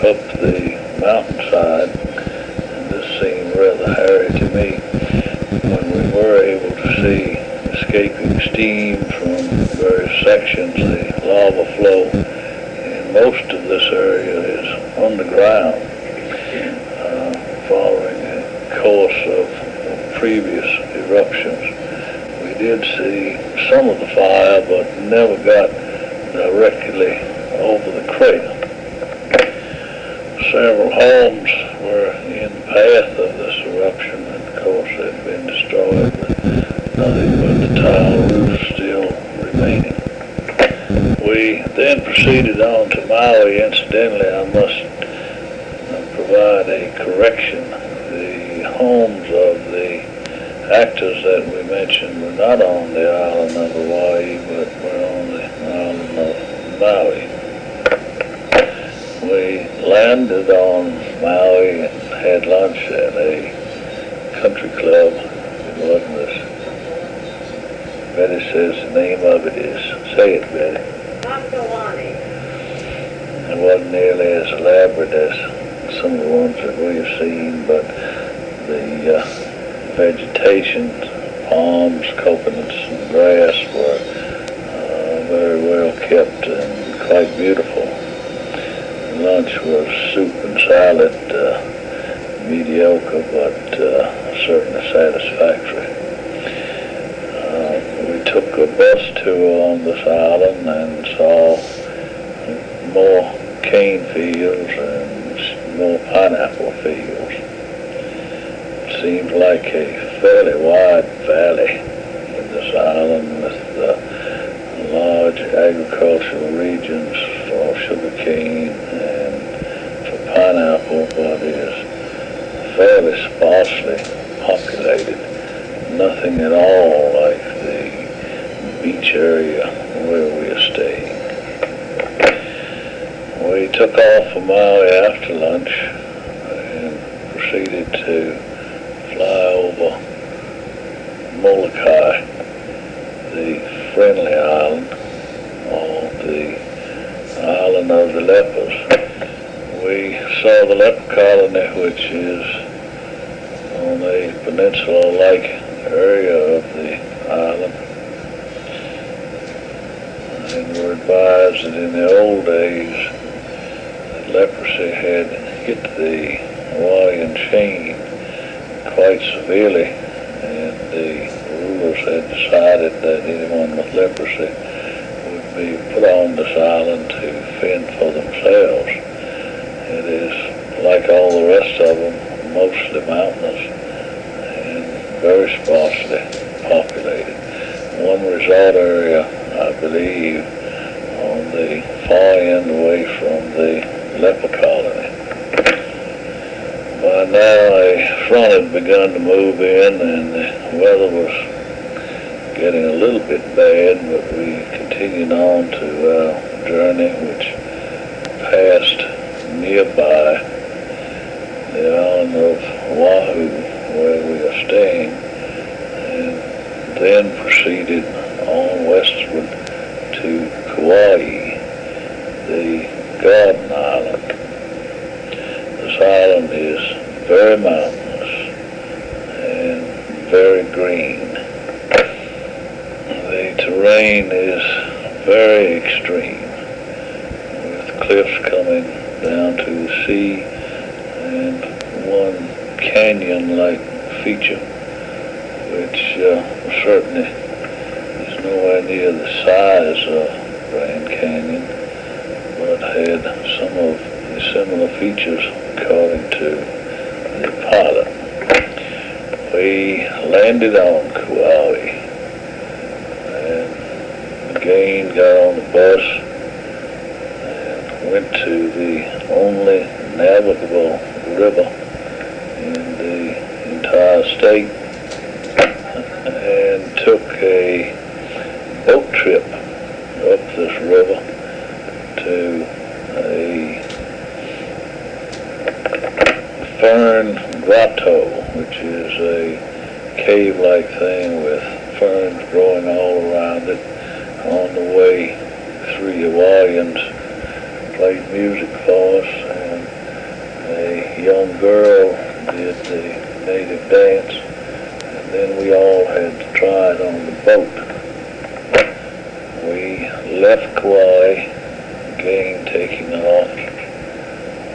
S1: up the mountainside, and this seemed rather hairy to me. When we were able to see escaping steam from various sections, the lava flow in most of this area is underground, following a course of previous eruptions. We did see some of the fire, but never got directly over the crater. Several homes were in the path of this eruption, and of course they've been destroyed, but nothing but the tile roof still remaining. We then proceeded on to Maui. Incidentally, I must provide a correction. The homes of the actors that we mentioned were not on the island of Hawaii, but were on the island of Maui. We landed on Maui and had lunch at a country club. It wasn't as Betty says the name of it is. Say it, Betty. It wasn't nearly as elaborate as some of the ones that we've seen, but the vegetation, palms, coconuts, and grass were very well kept and quite beautiful. Lunch was soup and salad, mediocre, but certainly satisfactory. We took a bus tour on this island and saw more cane fields and more pineapple fields. It seemed like a fairly wide valley in this island with large agricultural regions for sugarcane and for pineapple, but is fairly sparsely populated. Nothing at all like the beach area where we are staying. We took off from Maui after lunch and proceeded to fly over Molokai, the friendly island, or the island of the lepers. We saw the leper colony, which is on a peninsula-like area of the island, and were advised that in the old days that leprosy had hit the Hawaiian chain quite severely, and the rulers had decided that anyone with leprosy would be put on this island to fend for themselves. It is, like all the rest of them, mostly mountainous and very sparsely populated. One resort area, I believe, on the far end away from the leper colony. By now a front had begun to move in and the weather was getting a little bit bad, but we continued on to our journey, which passed nearby the island of Oahu, where we are staying, and then proceeded on westward to Kauai, the Garden Island. This island is very mountainous and very green. The terrain is very extreme, with cliffs coming down to the sea and one canyon-like feature, which certainly is nowhere near the size of Grand Canyon, but had some of the similar features according to the pilot. We landed on Kauai and again got on the bus and went to the only navigable river in the entire state and took a boat trip up this river to a fern grotto, which is a cave-like thing with ferns growing all around it. On the way, 3 Hawaiians played music for us, and a young girl did the native dance, and then we all had to try it on the boat. We left Kauai, again taking off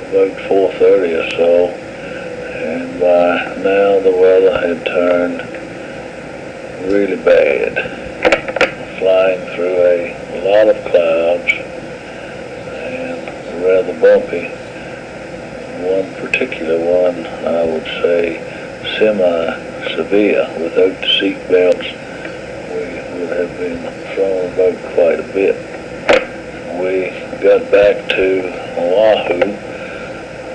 S1: about 4:30 or so, and by now the weather had turned really bad, flying through a lot of clouds and rather bumpy. One particular one, I would say, semi-severe. Without the seat belts, we would have been thrown about quite a bit. We got back to Oahu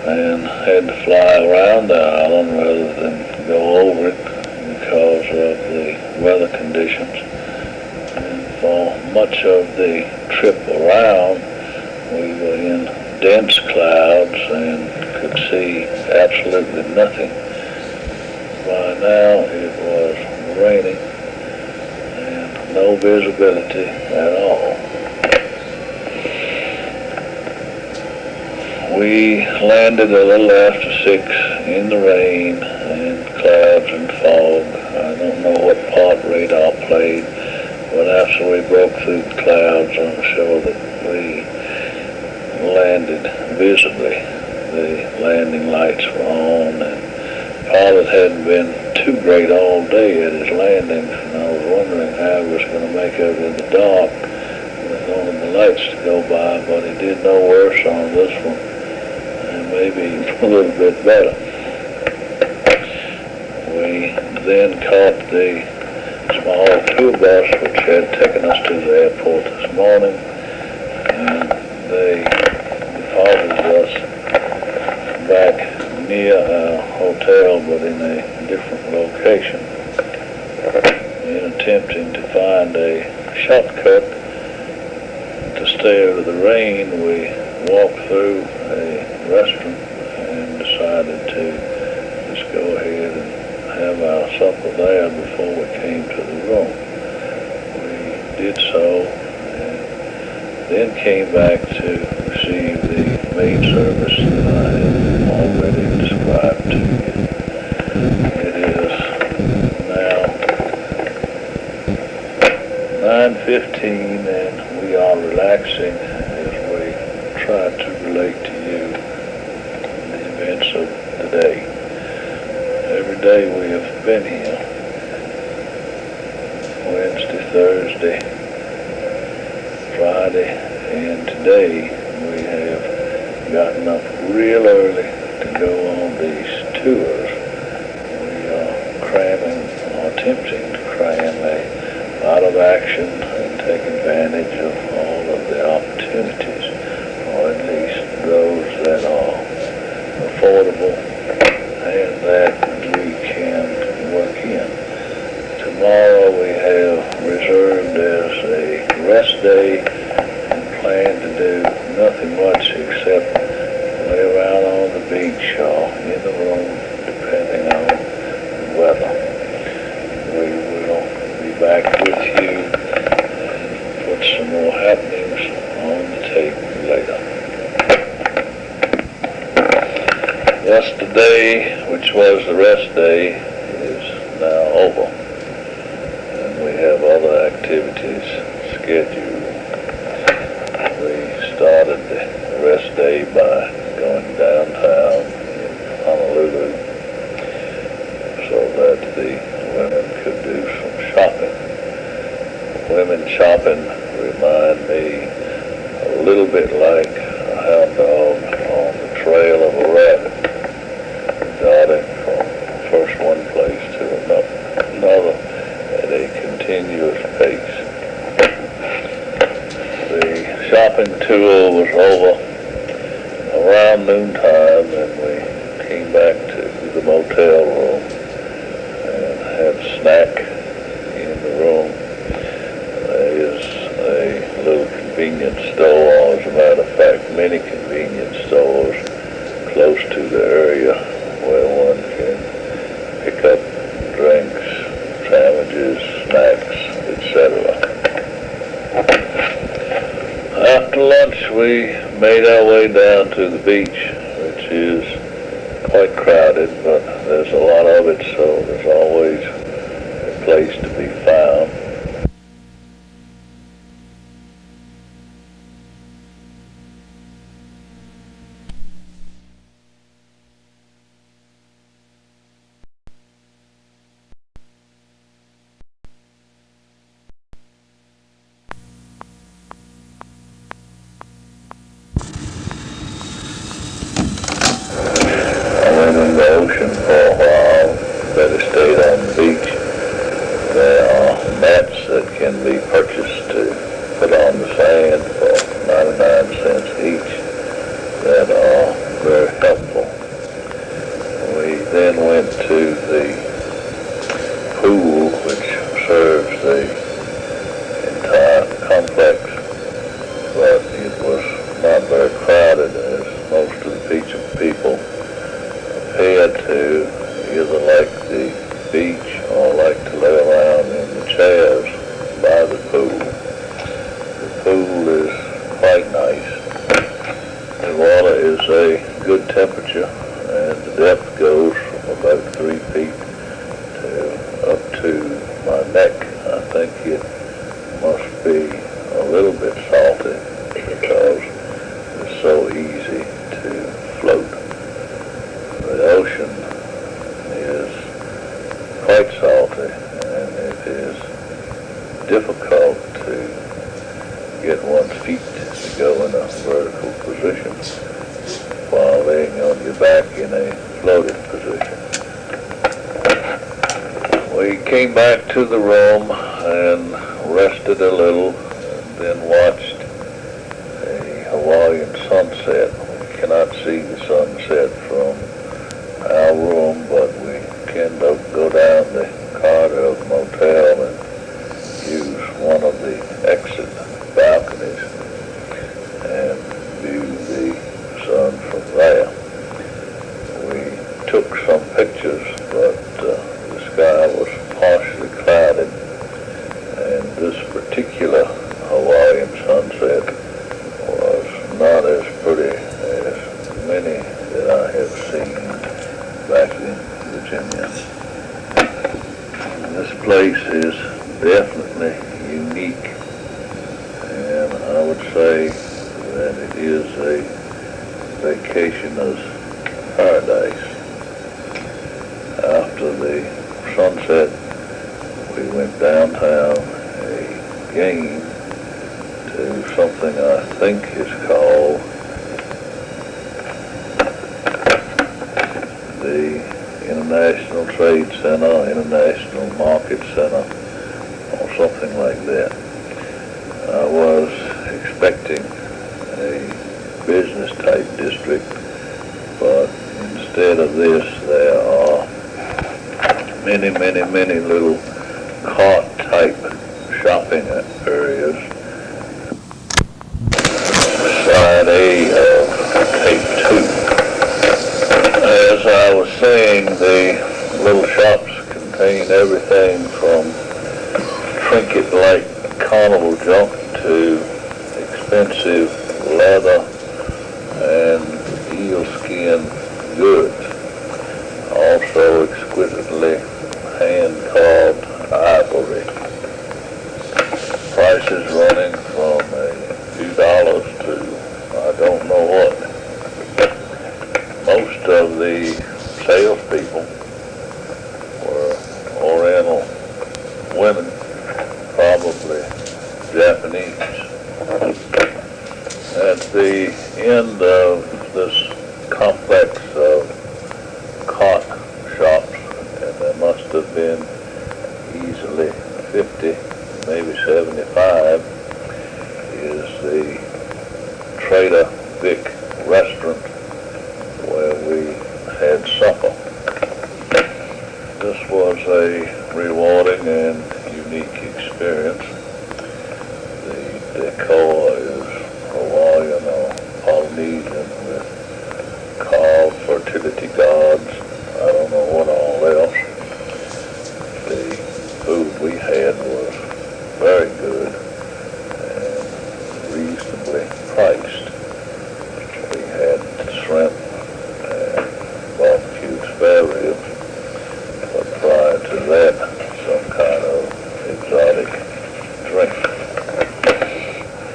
S1: and had to fly around the island rather than go over it because of the weather conditions. And for much of the trip around, we were in dense clouds and could see absolutely nothing. By now it was raining and no visibility at all. We landed a little after 6 in the rain and clouds and fog. I don't know what part radar played, but after we broke through the clouds, I'm sure that we landed visibly. The landing lights were on, and the pilot hadn't been too great all day at his landings, and I was wondering how he was going to make it in the dark with only the lights to go by, but he did no worse on this one. Maybe a little bit better. We then caught the small tour bus which had taken us to the airport this morning, and they deposited us back near our hotel but in a different location. In attempting to find a shortcut to stay out of the rain, we walked through a restaurant and decided to just go ahead and have our supper there before we came to the room. We did so and then came back to receive the maid service that I had already described to you. It is now 9:15 and we are relaxing as we try to relate to you the events of the day. Every day we have been here, Wednesday, Thursday, Friday, and today we have gotten up real early to go on these tours. We are cramming, or attempting to cram a lot of action and take advantage of all of the opportunities, or at least those that are affordable that we can work in. Tomorrow we have reserved as a rest day and plan to do nothing much except lay around on the beach or in the room, depending on the weather. We will be back with you and put some more happenings on the tape later. Yesterday, which was the rest day, is now over, and we have other activities scheduled. We started the rest day by going downtown in Honolulu so that the women could do some shopping. Women shopping remind me a little bit like a hound dog on the trail of a rabbit, darting from first one place to another at a continuous pace. The shopping tour was over around noontime, and we came back to the motel room and had a snack in the room. There is a little convenience store, as a matter of fact, many convenience stores close to the area where one can pick up drinks, sandwiches, snacks, etc. After lunch, we made our way down to the beach, which is quite crowded, but there's a lot of it, so there's always a place to be found. In the ocean for a while, better stayed on the beach. There are mats that can be purchased to put on the sand for 99 cents each that are very helpful. We then went to the pool, which serves the entire complex, but it was not very crowded, as most of the beach people appear to either like the beach or like to lay around in the chairs by the pool. The pool is quite nice. The water is a good temperature, and the depth goes from about 3 feet to up to my neck. I think it must be a little bit salty because it's so easy to float. The ocean is quite salty, and it is difficult to get one's feet to go in a vertical position while laying on your back in a floating position. We came back to the room and rested a little, and then watched a Hawaiian sunset. We cannot see the sunset from our room, but we can go down the corridor of the motel and use one of the exit balconies and view the sun from there. We took some pictures, but the sky was partially clouded, and this particular Hawaiian sunset was not as pretty as many that I have seen back in Virginia. This place is definitely unique, and I would say that it is a vacationer's paradise. After the sunset, we went downtown again to something I think is called the International Trade Center, International Market Center, or something like that. I was expecting a business type district, but instead of this there are many little cart type shopping areas. Side A of tape 2. As I was saying, the little shops contain everything from trinket-like carnival junk to expensive leather and eelskin goods. Also exquisitely hand-carved ivory. Prices running from a few dollars to I don't know what. Most of the salespeople were Oriental women, probably Japanese. At the end of this complex of cart shops, and there must have been easily 50, maybe 75, is the Trader Vic restaurant where we had supper. This was a rewarding and unique experience. The decor is Hawaiian or Polynesian with carved fertility gods. I don't know what all else. The food we had was very good and reasonably priced. We had shrimp and barbecued spare ribs, but prior to that, some kind of exotic drink.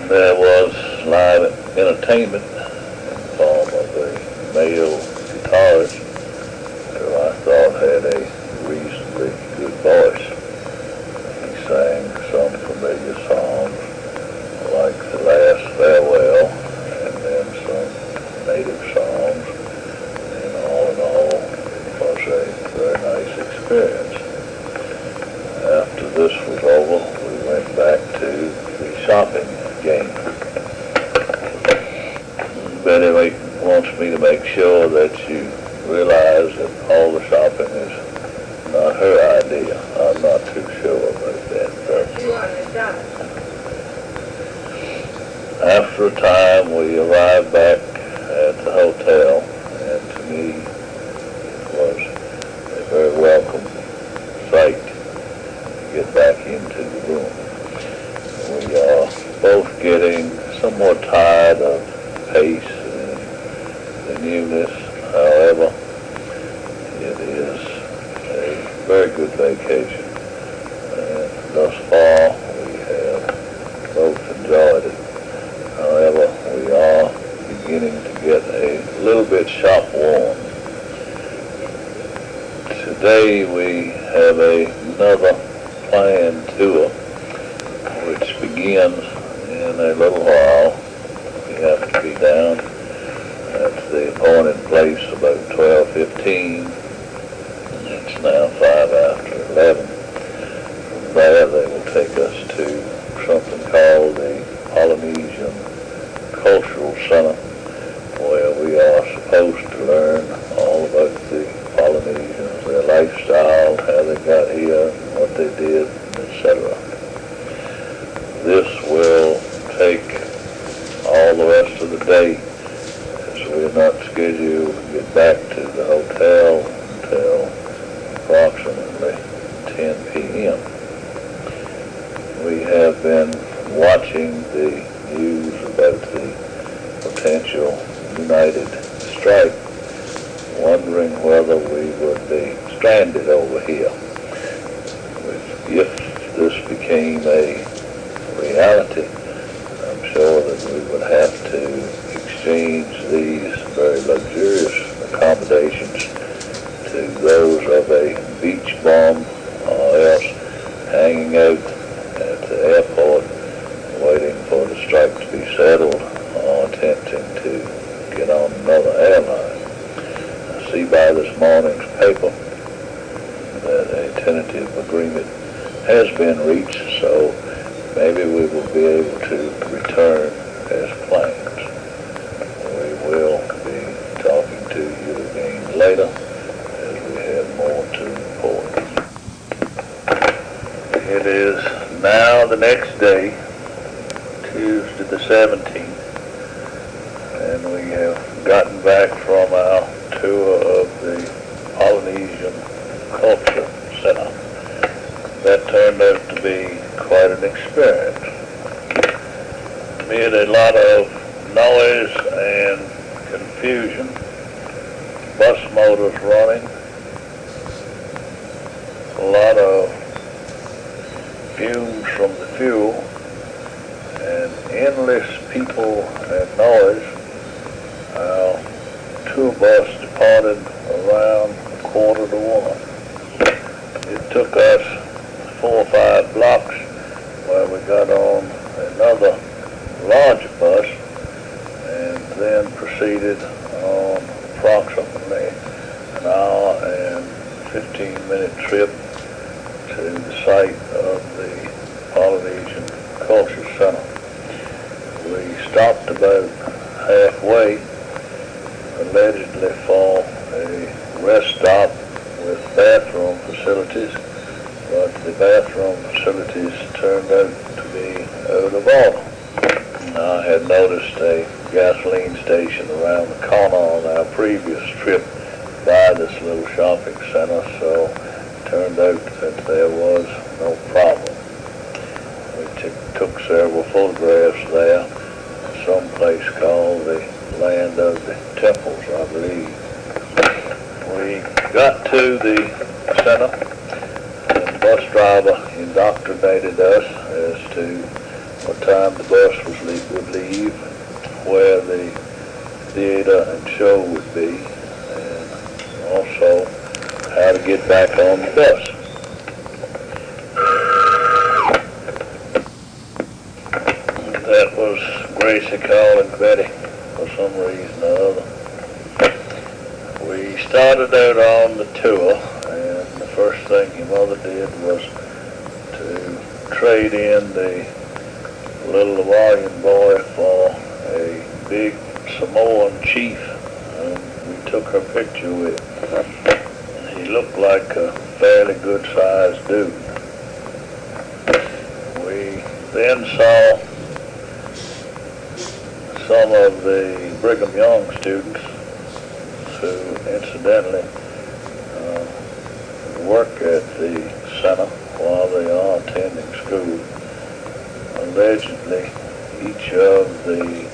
S1: There was live entertainment in the form of a male guitarist who I thought had a reasonably good voice. He sang some familiar songs like The Last Farewell and then some native songs. And all in all, it was a very nice experience. After this was over, we went back to the shopping game. Betty wants me to make sure that you realize that all the shopping is not her idea. I'm not too sure about that, though.
S2: You understand?
S1: After a time, we arrived back at the hotel, and to me, it was a very welcome sight to get back into the room. We are both getting somewhat tired of pace and the newness. However, it is a very good vacation, and thus far we have both enjoyed it. However, we are beginning to get a little bit shop worn. Today we have another planned tour, which begins in a little while. We have to be down at the appointed place about 12:15. It's now 5 after 11. From there they will take us to something called the Polynesian Cultural Center, where we are supposed to learn all about the Polynesians, their lifestyle, how they got here, what they did, etc. This will take all the rest of the day, as we're not scheduled to get back to the hotel until approximately 10 p.m. We have been watching the news about the potential united strike, wondering whether we would be stranded over here. If this became a reality, I'm sure that we would have to exchange these very luxurious accommodations to those of a beach bum or else hanging out at the airport waiting for the strike to be settled or attempting to get on another airline. I see by this morning's paper that a tentative agreement has been reached, so maybe we will be able to return as planned. We will be talking to you again later as we have more to report. the next day, Tuesday the 17th, and we have gotten back from our tour of the Polynesian Culture Center. That turned out to be quite an experience. Amid a lot of noise and confusion, bus motors running, a lot of fumes from the fuel, and endless people and noise, our tour bus departed around 1:45. It took us 4 or 5 blocks where we got on another larger bus and then proceeded on approximately an hour and 15-minute trip to the site of the Polynesian Culture Center. We stopped about halfway, allegedly for a rest stop with bathroom facilities, but the bathroom facilities turned out to be out of order. I had noticed a gasoline station around the corner on our previous trip by this little shopping center, so it turned out that there was no problem. We took several photographs there, some place called the Land of the Temples, I believe. We got to the center, and the bus driver indoctrinated us as to what time the bus would leave, where the theater and show would be, and also how to get back on the bus. That was Gracie calling Betty for some reason or other. We started out on the tour, and the first thing your mother did was to trade in the little Hawaiian boy for a big Samoan chief, and we took her picture with him. He looked like a fairly good-sized dude. We then saw some of the Brigham Young students who incidentally work at the center while they are attending school. Allegedly, each of the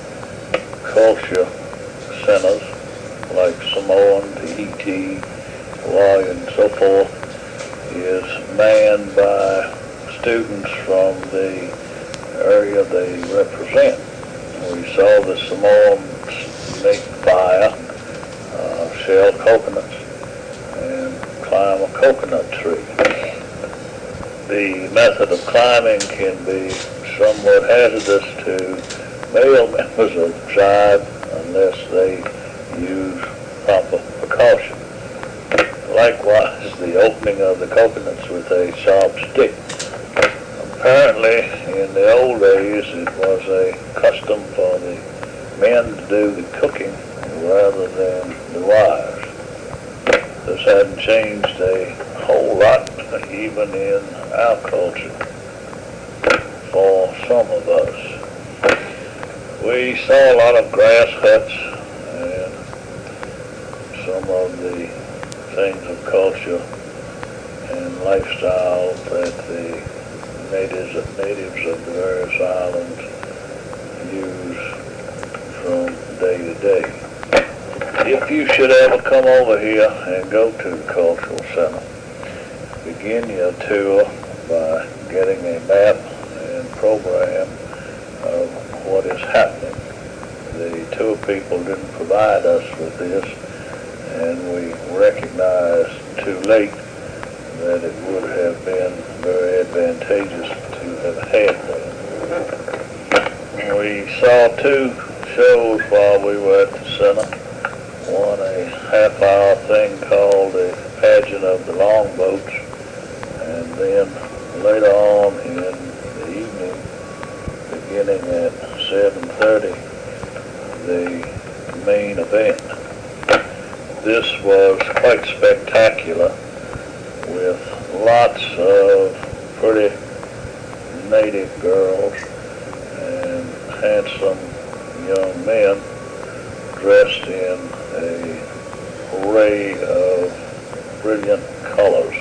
S1: culture centers, like Samoan, Tahiti, Hawaii, and so forth, is manned by students from the area they represent. We saw the Samoans make fire, shell coconuts, and climb a coconut tree. The method of climbing can be somewhat hazardous to male members of the tribe unless they use proper precaution. Likewise, the opening of the coconuts with a sharp stick. Apparently, in the old days, it was a custom for the men to do the cooking rather than the wives. This hadn't changed a whole lot, even in our culture, for some of us. We saw a lot of grass huts and some of the things of culture and lifestyle that the natives of the various islands use from day to day. If you should ever come over here and go to the Cultural Center, begin your tour by getting a map and program of what is happening. The tour people didn't provide us with this, and we recognized too late that it would have been very advantageous to have had that. We saw 2 shows while we were at the center. One, a half-hour thing called the Pageant of the Longboats, and then later on in the evening, beginning at 7:30, the main event. This was quite spectacular, with lots of pretty native girls and handsome young men dressed in an array of brilliant colors.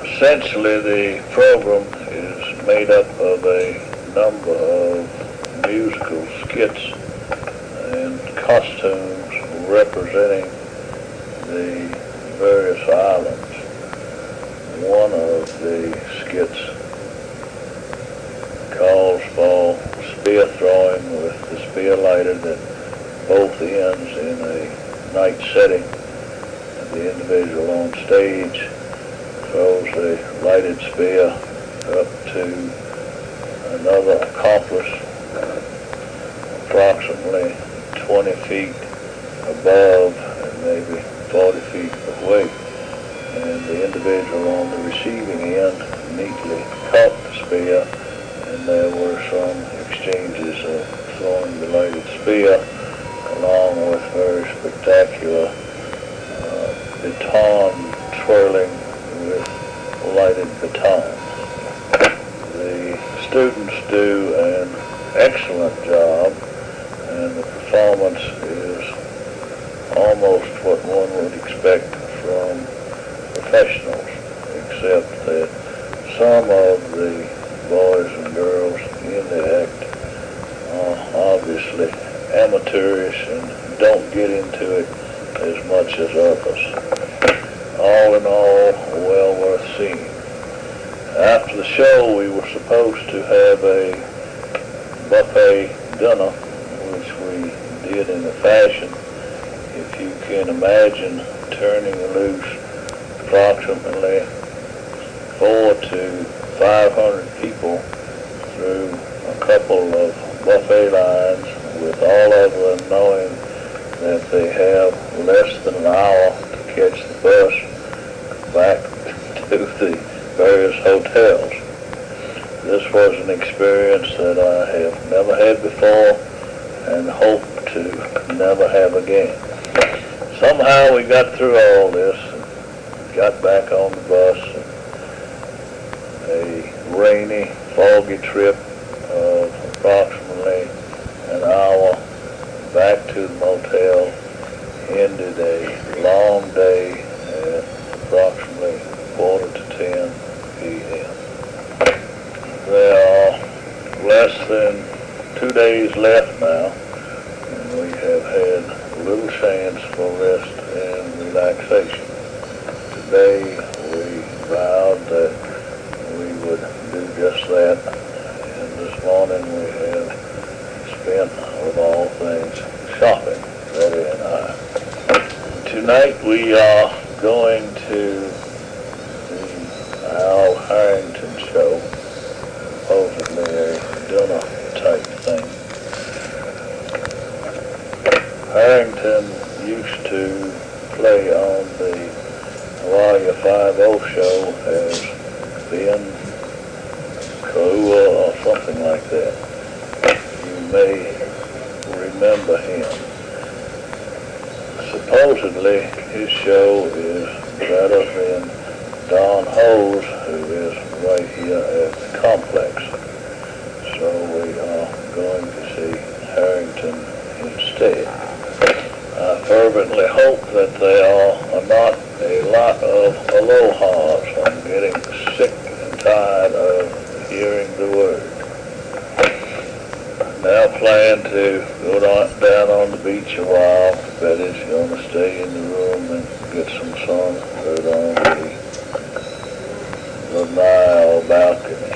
S1: Essentially, the program is made up of a number of musical skits and costumes representing the various islands. One of the skits calls for spear throwing with the spear lighted at both ends in a night setting. And the individual on stage throws a lighted spear up to another accomplice approximately 20 feet above and maybe 40 feet away. And the individual on the receiving end neatly caught the spear, and there were some exchanges of throwing the lighted spear along with very spectacular baton twirling with lighted batons. The students do an excellent job, and the performance is almost what one would expect from professionals, except that some of the boys and girls in the act are obviously amateurish and don't get into it as much as others. All in all, well worth seeing. After the show, we were supposed to have a buffet dinner, which we did in a fashion, if you can imagine, turning loose approximately 400 to 500 people through a couple of buffet lines, with all of them knowing that they have less than an hour to catch the bus back to the various hotels. This was an experience that I have never had before and hope to never have again. Somehow we got through all this and got back on the bus. A rainy, foggy trip of approximately an hour back to the motel ended a long day at approximately 9:45 p.m. There are less than 2 days left now, and we have had little chance for rest and relaxation. Today we vowed that we would do just that, and this morning we have spent, of all things, shopping, Betty and I. Tonight we are going to the Al Harrington show, supposedly a dinner type thing. Harrington used to play on the Hawaii 5-0 show as Ben Kaua or something like that. You may remember him. Supposedly his show is better than Don Ho's, who is right here at the complex. So we are going to see Harrington instead. I fervently hope that there are not a lot of alohas. I'm getting sick and tired of hearing the word. Now plan to go down on the beach a while. Betty's going to stay in the room and get some sun out on the Nile balcony.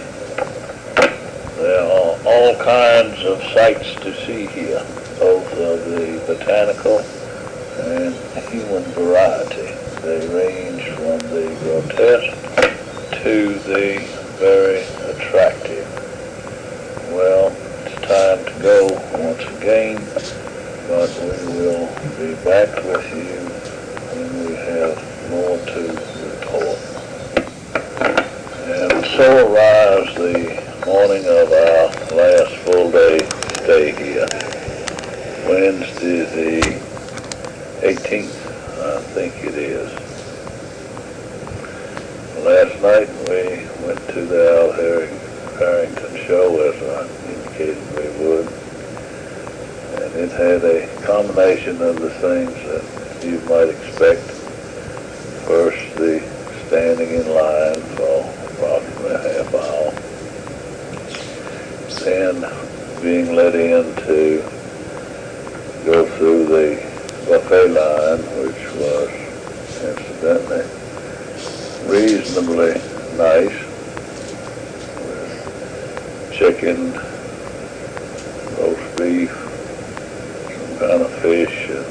S1: There are all kinds of sights to see here, both of the botanical and human variety. They range from the grotesque to the very attractive. Well, it's time to go once again, but we will be back with you when we have more to report. And so arrives the morning of our last full day stay here. Wednesday the 18th, I think it is. Last night we went to the Al Harrington it had a combination of the things that you might expect. First, the standing in line for approximately a half hour. Then being let in to go through the buffet line, which was incidentally reasonably nice, with chicken, roast beef, some kind of fish, and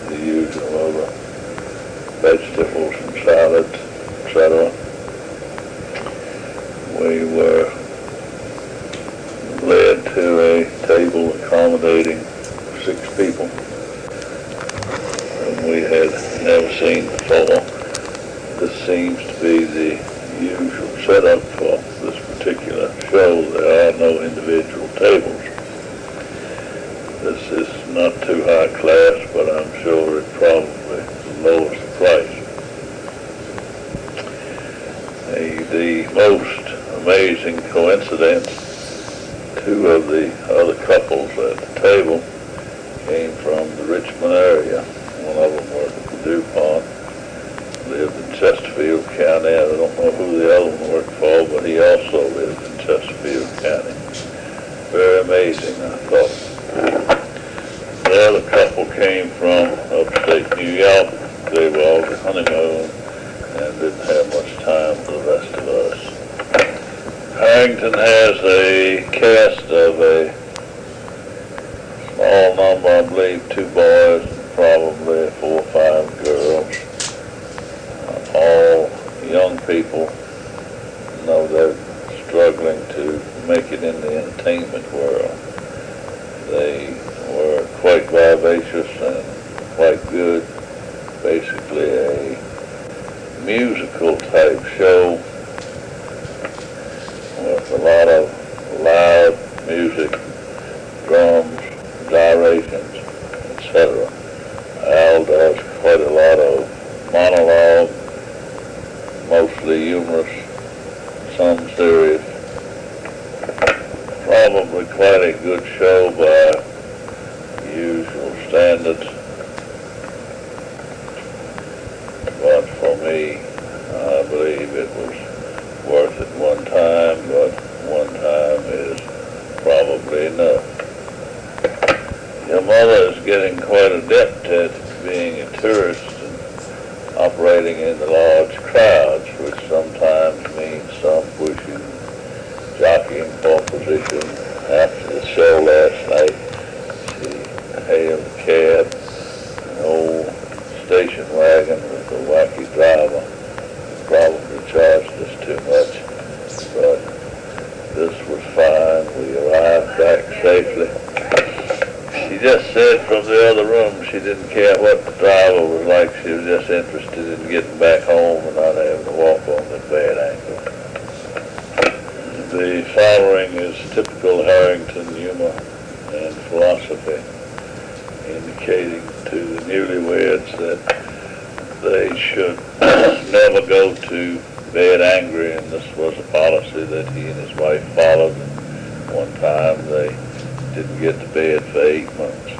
S1: the usual other vegetables and salads, etc. We were led to a table accommodating 6 people, and we had never seen before. This seems to be the usual setup for this particular show. There are no individual tables. This is not too high class, but I'm sure it probably lowers the price. The most amazing coincidence, 2 of the other couples at the table came from the Richmond area. One of them worked at DuPont, lived in Chesterfield County. I don't know who the other one worked for, but he also lived in Chesterfield County. Very amazing, I thought. The other couple came from upstate New York. They were all on honeymoon and didn't have much time for the rest of us. Harrington has a cast of a small number, I believe 2 boys and probably 4 or 5 girls. All young people. Know they're struggling to make it in the entertainment world. They were quite vivacious and quite good. Basically a musical type show with a lot of loud music, drums, gyrations, etc. Al does quite a lot of monologue, mostly humorous, some serious. Probably quite a good show by usual standards. But for me, I believe it was worth it one time, but one time is probably enough. Your mother is getting quite adept at being a tourist and operating in the large crowds, which sometimes means some pushing, jockeying for position. After the show last night, she hailed a cab, an old station wagon with a wacky driver. Probably charged us too much, but this was fine. We arrived back safely. She just said from the other room she didn't care what the driver was like. She was just interested in getting back home and not having to walk on the bad ankle. The following is typical Harrington humor and philosophy, indicating to the newlyweds that they should never go to bed angry, and this was a policy that he and his wife followed. One time they didn't get to bed for 8 months.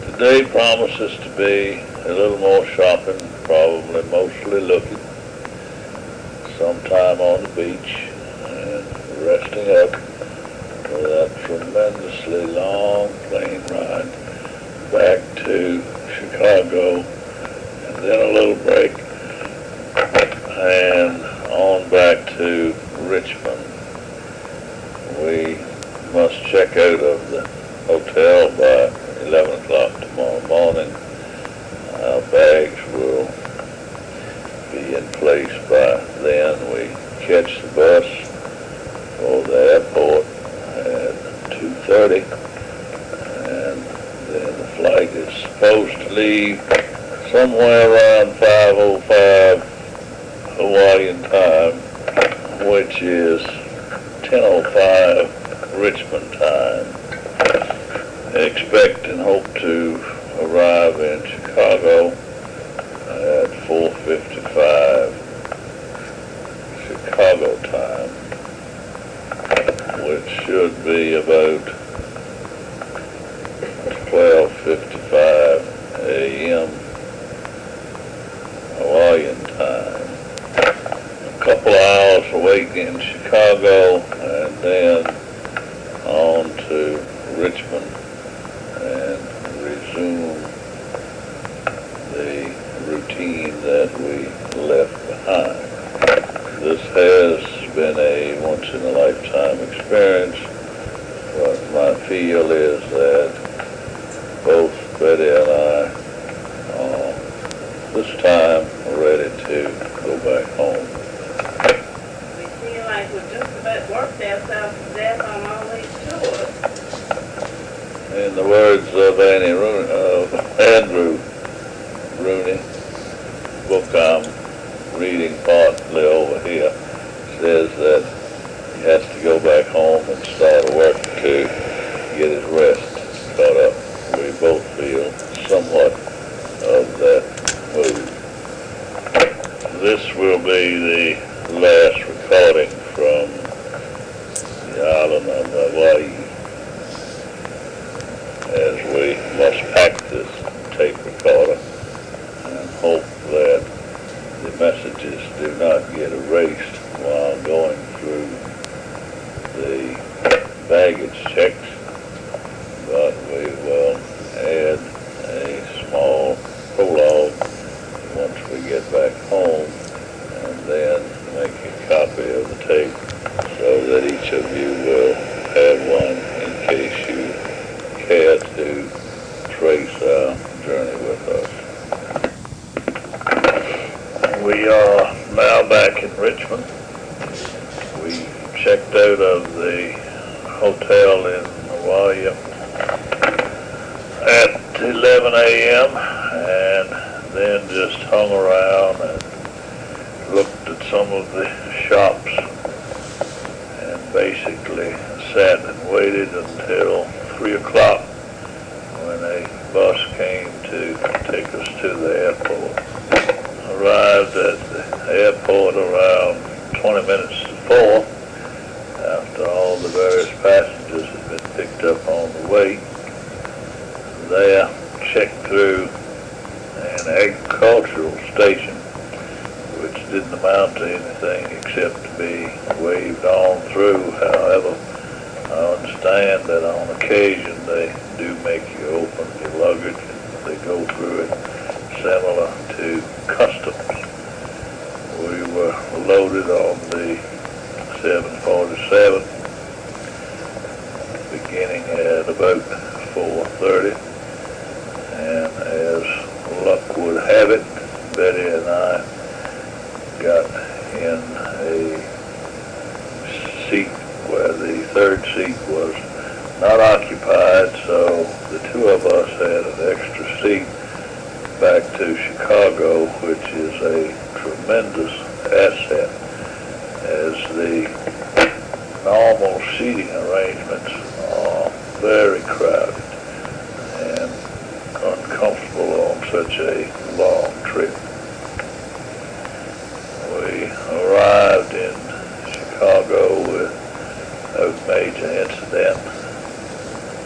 S1: Today promises to be a little more shopping, probably mostly looking, sometime on the beach, and resting up for that tremendously long plane ride back to Chicago, and then a little break, and on back to Richmond. We must check out of the hotel by 11 o'clock tomorrow morning. Our bags will be in place by then. We catch the bus for the airport at 2:30, and then the flight is supposed to leave somewhere around 5:05 Hawaiian time, which is 10:05 Richmond time. Expect and hope to arrive in Chicago at 4:55 Chicago time, which should be about in Chicago and then on to Richmond and resume the routine that we left behind. This has been a once-in-a-lifetime experience. What my feel is that both Betty and I this time are ready to go back home.
S3: We feel like we've just about worked ourselves to death on all these tours.
S1: In the words of Andrew Rooney, book I'm reading partly over here, says that he has to go back home and start work to get his rest caught up. We both feel somewhat of that mood. This will be the last recording from the island of Hawaii, as we must pack this tape recorder and hope that the messages do not get erased while going through the baggage checks, but we will add a small prologue once we get back home and then make a copy of the tape so that each of you will have one in case you care to trace our journey with us. We are now back in Richmond. We checked out of the hotel in Hawaii at 11 a.m. and then just hung around and looked at some of the shops and basically sat and waited until 3 o'clock when a bus came to take us to the airport. Arrived at the airport around 20 minutes to 4 after all the various passengers had been picked up on the way. There, checked through an agricultural station, which didn't amount to anything except to be waved on through. However, I understand that on occasion they do make you open your luggage and they go through it similar to customs. We were loaded on the 747 beginning at about 4:30, and as luck would have it, Betty and I got in a seat where the third seat was not occupied, so the two of us had an extra seat back to Chicago, which is a tremendous asset, as the normal seating arrangements are very crowded and uncomfortable on such a long trip. We arrived in Chicago without major incident.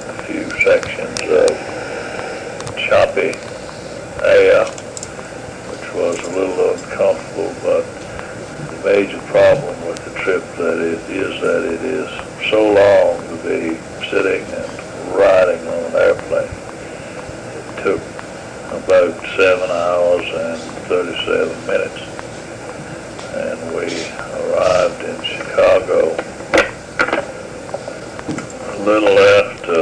S1: A few sections of choppy air, which was a little uncomfortable, but the major problem with the trip that it is so long to be sitting and riding on an airplane. It took about 7 hours and 37 minutes, and we arrived in Chicago a little after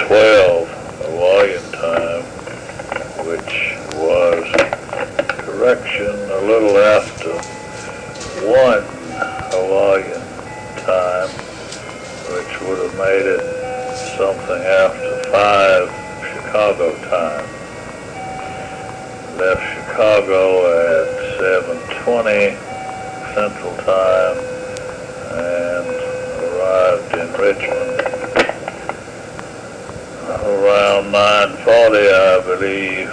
S1: 12 Hawaiian time, which was, correction, a little after 1 Hawaiian time, which would have made it something after 5 Chicago time. Left Chicago at 7:20 Central Time and arrived in Richmond around 9:40, I believe,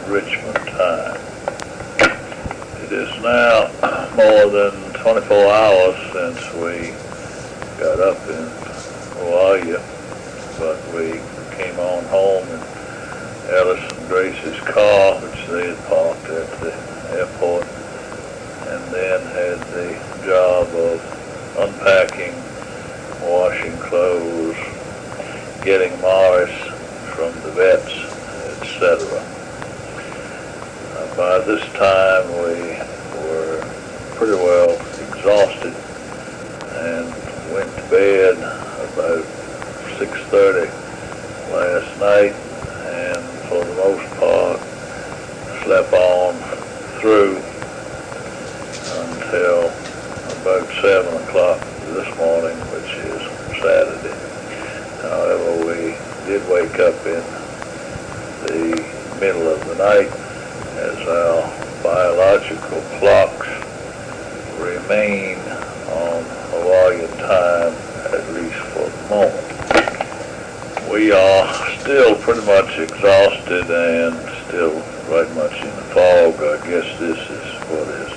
S1: Richmond time. It is now more than 24 hours since we got up in Hawaii, but we came on home in Ellis and Grace's car, which they had parked at the airport, and then had had the job of unpacking, washing clothes, getting Morris from the vets, etc. By this time we were pretty well exhausted and went to bed about 6:30 last night, and for the most part slept on through until about 7 o'clock this morning, which is Saturday. However, we did wake up in the middle of the night, as our biological clocks remain on Hawaiian time, at least for the moment. We are still pretty much exhausted and still right much in the fog. I guess this is what is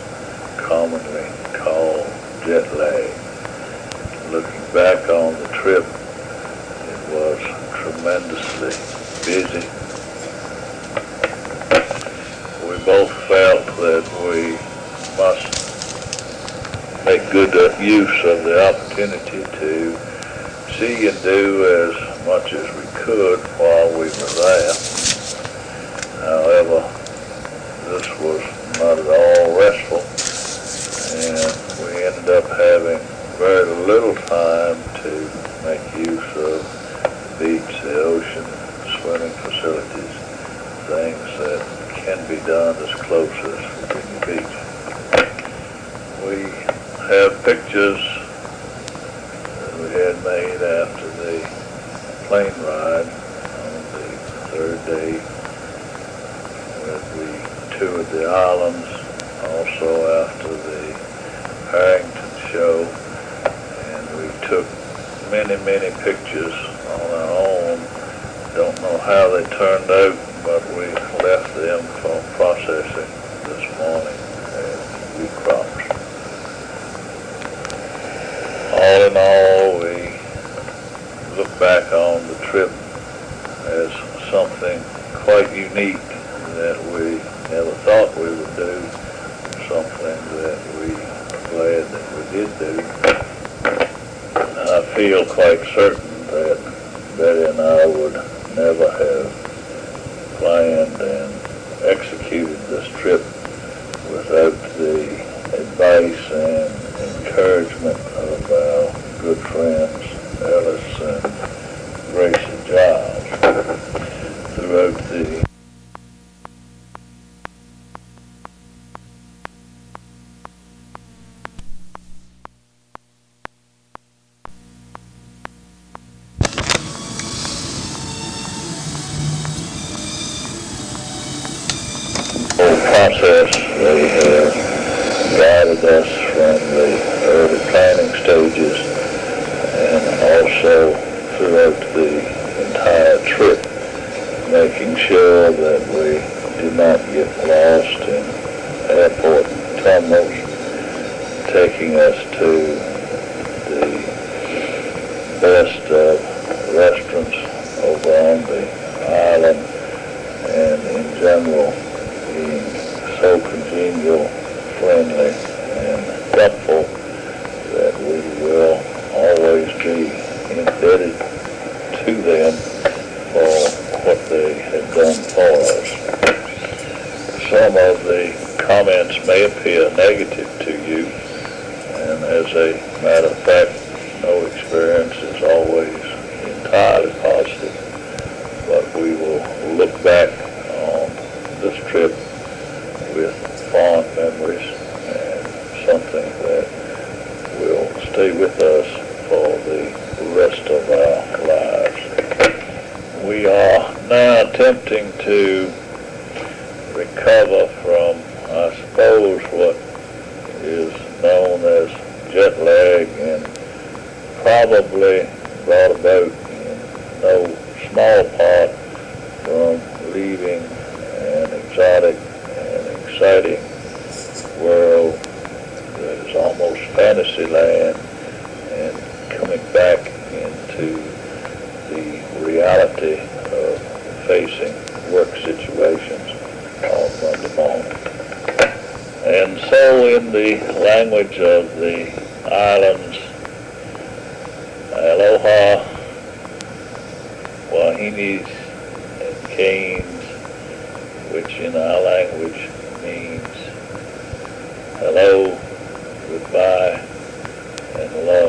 S1: commonly called jet lag. Looking back on the trip, it was tremendously busy. We both felt that we must make good use of the opportunity to see and do as much as we could while we were there. However, this was not at all restful, and we ended up having very little time to make use of the beach, the ocean, swimming facilities, things that can be done as close as Virginia Beach. We have pictures that we had made after the plane ride on the third day, where we toured the islands, also after the Harrington show, and we took many pictures on our own. Don't know how they turned out, but we left them for processing this morning as wheat crops. All in all, we look back on the trip as something quite unique that we never thought we would do, something that we are glad that we did do. I feel quite certain that Betty and I would never have planned and executed this trip without the advice and encouragement of our good friends Ellis and Gracie Giles throughout the whole process. They have guided us from the early planning stages and also throughout the entire trip, making sure that we did not get lost in airport terminals, taking us to the best restaurants over on the island, and in general being so congenial, friendly, and helpful that we will always be indebted to them for what they have done for us. Some of the comments may appear negative to you, and as a matter of fact, no experience is always entirely positive, but we will look back on this trip with fond memories and something that will stay with us for the rest of our lives. We are now attempting to recover from, I suppose, what is known as jet lag, and probably brought about in no small part from leaving an exotic and exciting world that is almost fantasy land and coming back into the reality of facing work situations on Monday morning. And also in the language of the islands, aloha, wahinis, and canes, which in our language means hello, goodbye, and love.